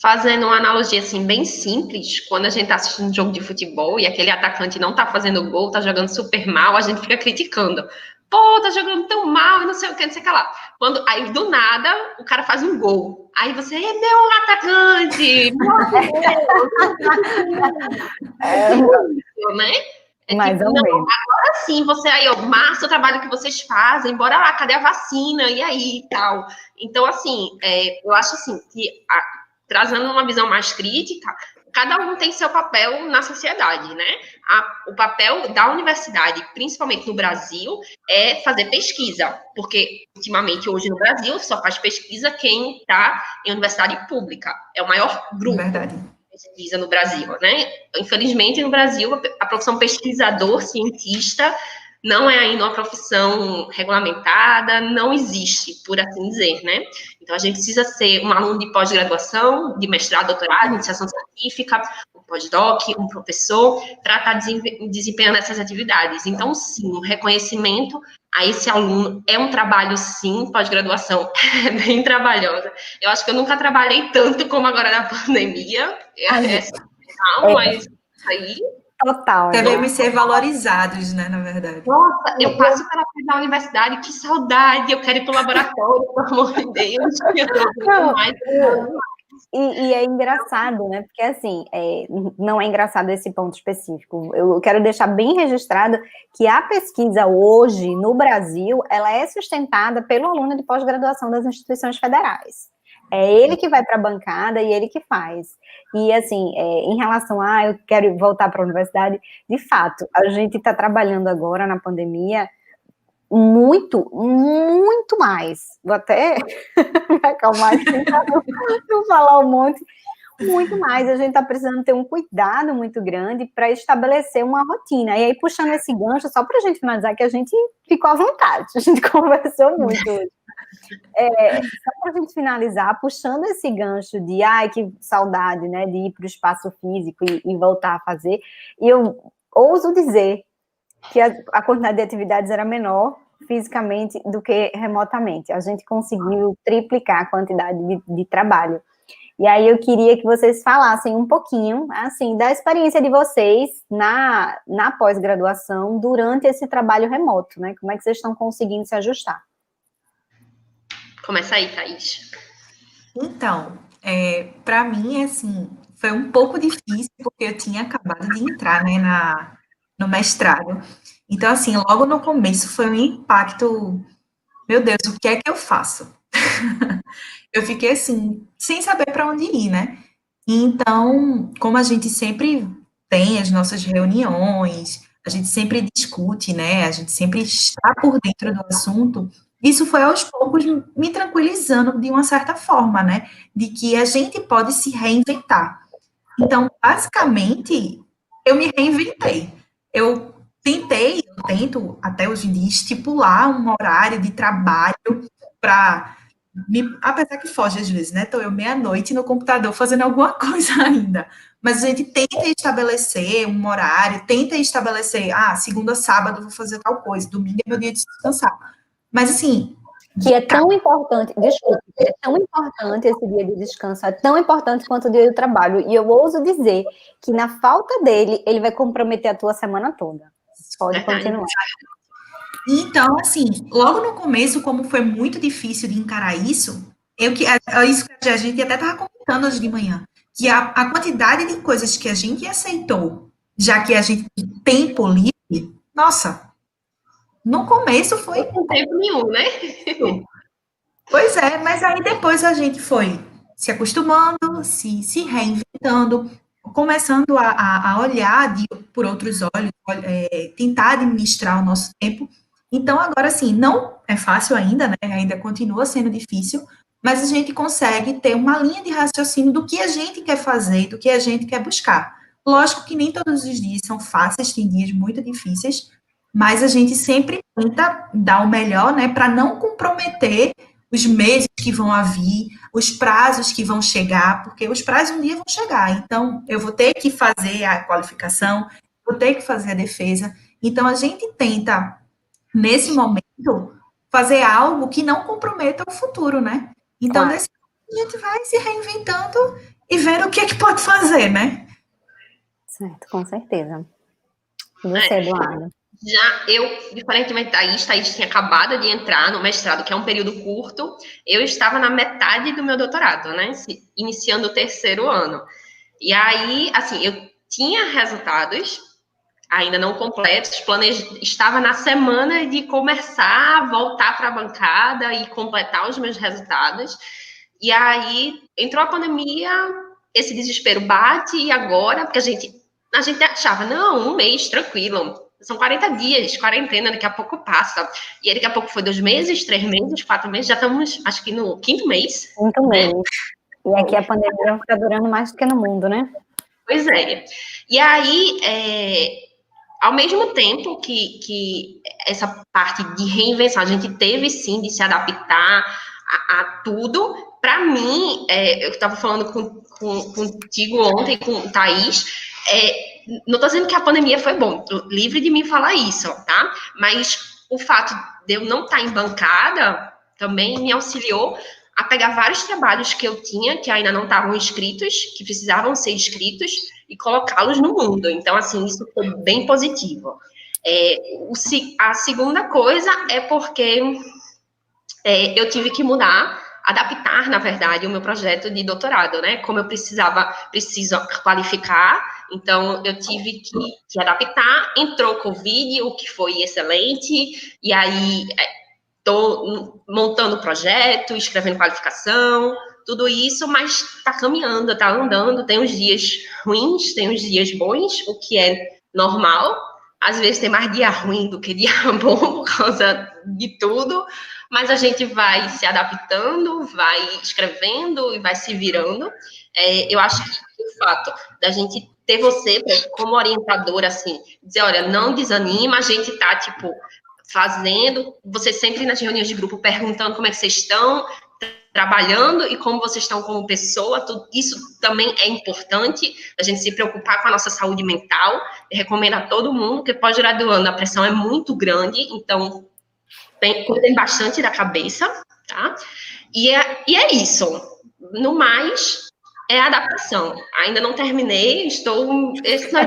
Fazendo uma analogia, assim, bem simples, quando a gente tá assistindo um jogo de futebol e aquele atacante não tá fazendo gol, tá jogando super mal, a gente fica criticando. Pô, tá jogando tão mal, e não sei o que, não sei o que lá. Aí, do nada, o cara faz um gol. Aí você, meu atacante! Meu Deus! Né? Mais ou não, menos. agora sim, você aí, ó, massa o trabalho que vocês fazem, bora lá, cadê a vacina? E aí, tal. Então, assim, eu acho assim, que trazendo uma visão mais crítica, cada um tem seu papel na sociedade, né? O papel da universidade, principalmente no Brasil, é fazer pesquisa, porque, ultimamente, hoje no Brasil, só faz pesquisa quem está em universidade pública. É o maior grupo Verdade. de pesquisa no Brasil, né? Infelizmente, no Brasil, a profissão pesquisador, cientista, não é ainda uma profissão regulamentada, não existe, por assim dizer, né? Então, a gente precisa ser um aluno de pós-graduação, de mestrado, doutorado, iniciação científica, um pós-doc, um professor, para estar desempenhando essas atividades. Então, sim, o reconhecimento a esse aluno é um trabalho, sim, pós-graduação é bem trabalhosa. Eu acho que eu nunca trabalhei tanto como agora na pandemia, mas isso aí... Total. Devemos ser valorizados, né, na verdade. Nossa, eu passo pela frente da universidade, que saudade, eu quero ir para o laboratório, pelo amor de Deus. E é engraçado, né? Porque, assim, não é engraçado esse ponto específico. Eu quero deixar bem registrado que a pesquisa hoje, no Brasil, ela é sustentada pelo aluno de pós-graduação das instituições federais. É ele que vai para a bancada e ele que faz. E, assim, em relação a eu quero voltar para a universidade, de fato, a gente está trabalhando agora na pandemia muito, muito mais. Vou até me acalmar aqui para não falar um monte. Muito mais. A gente está precisando ter um cuidado muito grande para estabelecer uma rotina. E aí, puxando esse gancho, só para a gente finalizar, que a gente ficou à vontade, a gente conversou muito hoje. Só para a gente finalizar, puxando esse gancho de, ai, que saudade, né, de ir para o espaço físico e voltar a fazer, e eu ouso dizer que a quantidade de atividades era menor fisicamente do que remotamente. A gente conseguiu triplicar a quantidade de trabalho. E aí eu queria que vocês falassem um pouquinho, assim, da experiência de vocês na pós-graduação durante esse trabalho remoto, né? Como é que vocês estão conseguindo se ajustar? Começa aí, Thaís. Então, para mim, assim, foi um pouco difícil, porque eu tinha acabado de entrar, né, no mestrado. Então, assim, logo no começo foi um impacto, meu Deus, o que é que eu faço? Eu fiquei, assim, sem saber para onde ir, né? Então, como a gente sempre tem as nossas reuniões, a gente sempre discute, né? A gente sempre está por dentro do assunto. Isso foi aos poucos me tranquilizando de uma certa forma, né? De que a gente pode se reinventar. Então, basicamente, eu me reinventei. Eu tento até hoje em dia estipular um horário de trabalho para apesar que foge às vezes, né? Estou eu meia-noite no computador fazendo alguma coisa ainda. Mas a gente tenta estabelecer um horário, tenta estabelecer, segunda, sábado vou fazer tal coisa, domingo é meu dia de descansar. Mas assim... Que é tão importante, desculpe, é tão importante esse dia de descanso, é tão importante quanto o dia do trabalho. E eu ouso dizer que na falta dele, ele vai comprometer a tua semana toda. Pode continuar. Então, assim, logo no começo, como foi muito difícil de encarar isso, isso que a gente até estava comentando hoje de manhã, que a quantidade de coisas que a gente aceitou, já que a gente tem tempo livre, nossa, no começo foi... Não tem tempo nenhum, né? Pois é, mas aí depois a gente foi se acostumando, se reinventando, começando a olhar por outros olhos, tentar administrar o nosso tempo. Então, agora sim, não é fácil ainda, né? Ainda continua sendo difícil, mas a gente consegue ter uma linha de raciocínio do que a gente quer fazer, do que a gente quer buscar. Lógico que nem todos os dias são fáceis, tem dias muito difíceis, mas a gente sempre tenta dar o melhor, né, para não comprometer os meses que vão vir, os prazos que vão chegar, porque os prazos um dia vão chegar. Então, eu vou ter que fazer a qualificação, vou ter que fazer a defesa. Então, a gente tenta, nesse momento, fazer algo que não comprometa o futuro, né? Então, Claro. nesse momento, a gente vai se reinventando e vendo o que é que pode fazer, né? Certo, com certeza. E você, Eduardo? Já eu, diferentemente da Thaís tinha acabado de entrar no mestrado, que é um período curto, eu estava na metade do meu doutorado, né? Iniciando o terceiro ano. E aí, assim, eu tinha resultados, ainda não completos, estava na semana de começar a voltar para a bancada e completar os meus resultados. E aí entrou a pandemia, esse desespero bate, e agora, porque a gente achava, não, um mês, tranquilo, são 40 dias, quarentena, daqui a pouco passa. E aí, daqui a pouco foi 2 meses, 3 meses, 4 meses, já estamos, acho que no 5º mês. 5º mês. E aqui a pandemia está durando mais do que no mundo, né? Pois é. E aí, ao mesmo tempo que essa parte de reinvenção, a gente teve sim de se adaptar a tudo. Para mim, eu estava falando contigo ontem, com o Thaís, não estou dizendo que a pandemia foi bom, tô livre de me falar isso, tá? Mas o fato de eu não estar em bancada também me auxiliou a pegar vários trabalhos que eu tinha, que ainda não estavam escritos, que precisavam ser escritos, e colocá-los no mundo. Então, assim, isso foi bem positivo. A segunda coisa é porque eu tive que adaptar, na verdade, o meu projeto de doutorado, né? Como eu preciso qualificar, então eu tive que adaptar. Entrou Covid, o que foi excelente, e aí estou montando o projeto, escrevendo qualificação, tudo isso, mas está caminhando, está andando. Tem uns dias ruins, tem uns dias bons, o que é normal. Às vezes tem mais dia ruim do que dia bom por causa de tudo, mas a gente vai se adaptando, vai escrevendo e vai se virando. Eu acho que o fato da gente ter você como orientadora, assim, dizer, olha, não desanima, a gente tá, tipo, fazendo, você sempre nas reuniões de grupo perguntando como é que vocês estão trabalhando e como vocês estão como pessoa, tudo isso também é importante, a gente se preocupar com a nossa saúde mental. Eu recomendo a todo mundo, que pós-graduando a pressão é muito grande, então cuidem bastante da cabeça, tá? E é isso. No mais, é adaptação. Ainda não terminei, esse não é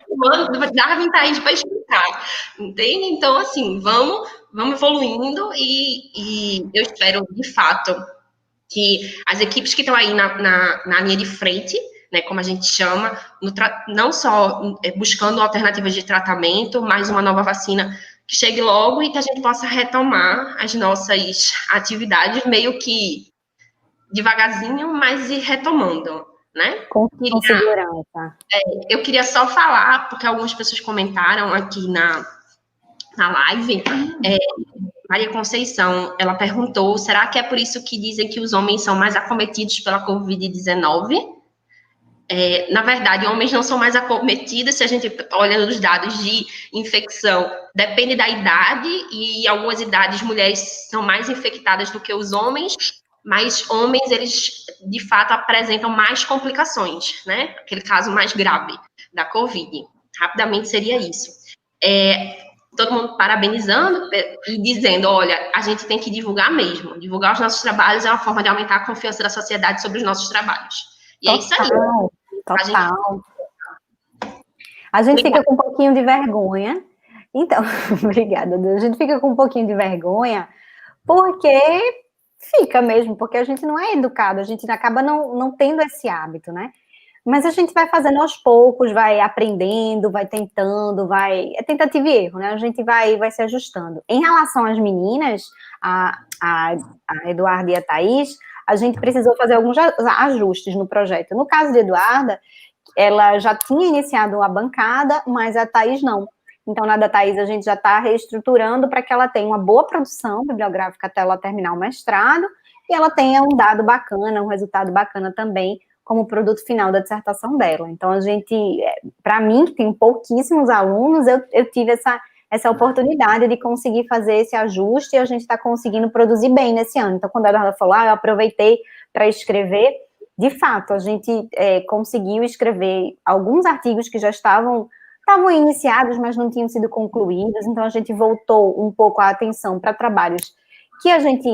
o Darwin tá aí para explicar, entende? Então, assim, vamos evoluindo e eu espero, de fato, que as equipes que estão aí na linha de frente, né, como a gente chama, não só buscando alternativas de tratamento, mas uma nova vacina que chegue logo e que a gente possa retomar as nossas atividades meio que devagarzinho, mas ir retomando, né? Com segurança. Eu queria só falar, porque algumas pessoas comentaram aqui na live, Maria Conceição, ela perguntou, será que é por isso que dizem que os homens são mais acometidos pela Covid-19? Na verdade, homens não são mais acometidos, se a gente olha nos dados de infecção, depende da idade, e em algumas idades mulheres são mais infectadas do que os homens, mas homens, eles, de fato, apresentam mais complicações, né? Aquele caso mais grave da Covid. Rapidamente seria isso. Todo mundo parabenizando e dizendo, olha, a gente tem que divulgar mesmo. Divulgar os nossos trabalhos é uma forma de aumentar a confiança da sociedade sobre os nossos trabalhos. E é isso aí. Total. A gente fica com um pouquinho de vergonha. Então, obrigada, Deus. A gente fica com um pouquinho de vergonha porque fica mesmo, porque a gente não é educado, a gente acaba não tendo esse hábito, né? Mas a gente vai fazendo aos poucos, vai aprendendo, vai tentando, é tentativa e erro, né? A gente vai se ajustando. Em relação às meninas, a Eduarda e a Thaís, a gente precisou fazer alguns ajustes no projeto. No caso de Eduarda, ela já tinha iniciado a bancada, mas a Thaís não. Então, na da Thaís, a gente já está reestruturando para que ela tenha uma boa produção bibliográfica até ela terminar o mestrado, e ela tenha um dado bacana, um resultado bacana também, como produto final da dissertação dela. Então, a gente, para mim, que tem pouquíssimos alunos, eu tive essa oportunidade de conseguir fazer esse ajuste, e a gente está conseguindo produzir bem nesse ano. Então, quando a Eduarda falou, eu aproveitei para escrever, de fato, a gente conseguiu escrever alguns artigos que já estavam iniciados, mas não tinham sido concluídos, então a gente voltou um pouco a atenção para trabalhos que a gente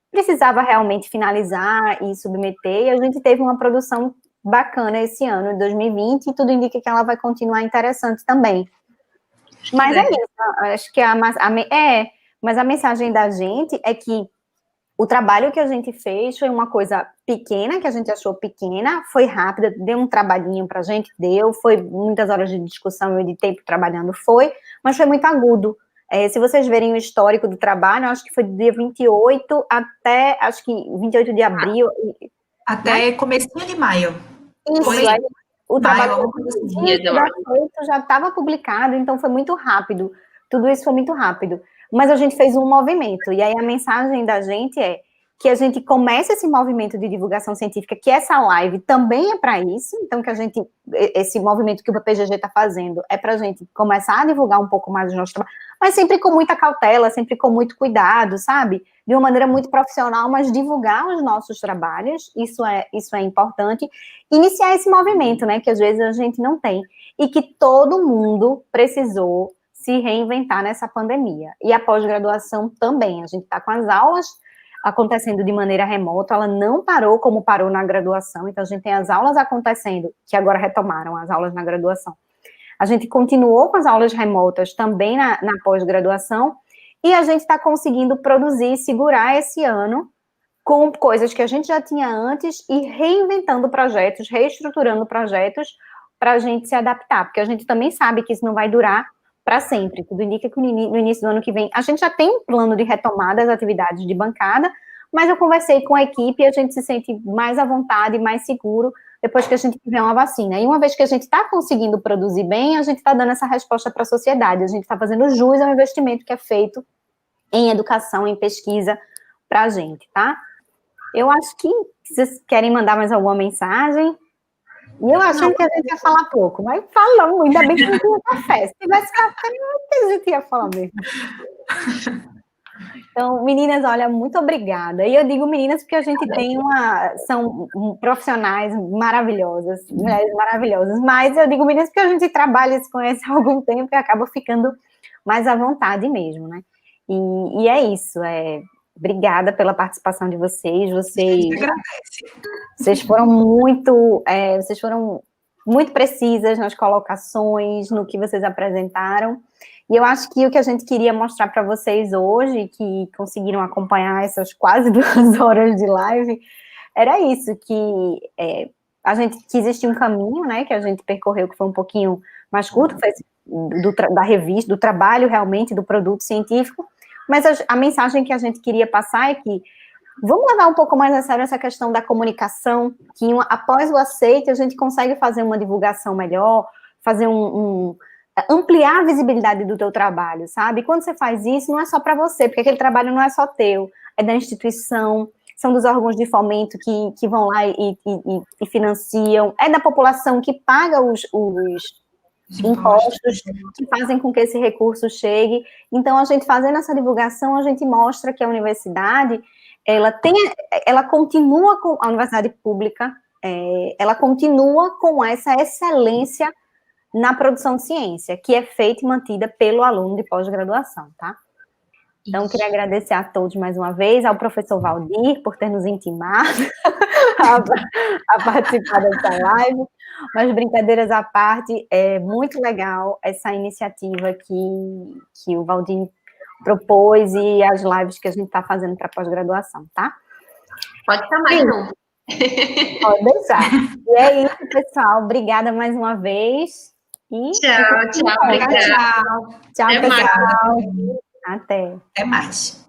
precisava realmente finalizar e submeter, e a gente teve uma produção bacana esse ano, em 2020, e tudo indica que ela vai continuar interessante também. Mas é isso, acho que mas a mensagem da gente é que o trabalho que a gente fez foi uma coisa pequena, que a gente achou pequena, foi rápida, deu um trabalhinho pra gente, foi muitas horas de discussão e de tempo trabalhando, mas foi muito agudo. Se vocês verem o histórico do trabalho, acho que foi do dia 28 até, acho que 28 de abril. Até comecinho de maio. Isso, aí, o trabalho já estava publicado, então foi muito rápido. Tudo isso foi muito rápido. Mas a gente fez um movimento, e aí a mensagem da gente é que a gente comece esse movimento de divulgação científica, que essa live também é para isso, então que esse movimento que o PGG está fazendo é para a gente começar a divulgar um pouco mais o nosso trabalho, mas sempre com muita cautela, sempre com muito cuidado, sabe? De uma maneira muito profissional, mas divulgar os nossos trabalhos, isso é importante. Iniciar esse movimento, né, que às vezes a gente não tem, e que todo mundo precisou se reinventar nessa pandemia. E a pós-graduação também, a gente está com as aulas acontecendo de maneira remota, ela não parou como parou na graduação, então a gente tem as aulas acontecendo, que agora retomaram as aulas na graduação. A gente continuou com as aulas remotas também na pós-graduação, e a gente está conseguindo produzir e segurar esse ano com coisas que a gente já tinha antes e reinventando projetos, reestruturando projetos para a gente se adaptar, porque a gente também sabe que isso não vai durar para sempre. Tudo indica que no início do ano que vem, a gente já tem um plano de retomada das atividades de bancada, mas eu conversei com a equipe e a gente se sente mais à vontade, mais seguro, depois que a gente tiver uma vacina. E uma vez que a gente está conseguindo produzir bem, a gente está dando essa resposta para a sociedade, a gente está fazendo jus ao investimento que é feito em educação, em pesquisa para a gente, tá? Eu acho que vocês querem mandar mais alguma mensagem. E eu achando que a gente ia falar pouco, mas falamos, ainda bem que não tinha café. Se tivesse café, a gente ia falar mesmo. Então, meninas, olha, muito obrigada. E eu digo meninas porque a gente são profissionais maravilhosas, mulheres maravilhosas, mas eu digo meninas porque a gente trabalha e se conhece há algum tempo e acaba ficando mais à vontade mesmo, né? E é isso, obrigada pela participação de vocês. Vocês foram muito precisas nas colocações, no que vocês apresentaram. E eu acho que o que a gente queria mostrar para vocês hoje, que conseguiram acompanhar essas quase 2 horas de live, era isso, que que existia um caminho, né, que a gente percorreu, que foi um pouquinho mais curto, foi da revista, do trabalho realmente, do produto científico, mas a mensagem que a gente queria passar é que vamos levar um pouco mais a sério essa questão da comunicação, que após o aceite a gente consegue fazer uma divulgação melhor, fazer ampliar a visibilidade do teu trabalho, sabe? Quando você faz isso, não é só para você, porque aquele trabalho não é só teu, é da instituição, são dos órgãos de fomento que vão lá e financiam, é da população que paga os impostos que fazem com que esse recurso chegue. Então, a gente fazendo essa divulgação, a gente mostra que a universidade, ela continua com a universidade pública, ela continua com essa excelência na produção de ciência, que é feita e mantida pelo aluno de pós-graduação, tá? Então, queria agradecer a todos mais uma vez, ao professor Valdir, por ter nos intimado a participar dessa live, mas brincadeiras à parte, é muito legal essa iniciativa que o Valdir propôs e as lives que a gente está fazendo para pós-graduação, tá? Pode estar mais junto. Pode deixar. E é isso, pessoal. Obrigada mais uma vez. E tchau, obrigada. Tchau, pessoal. Até. Até mais.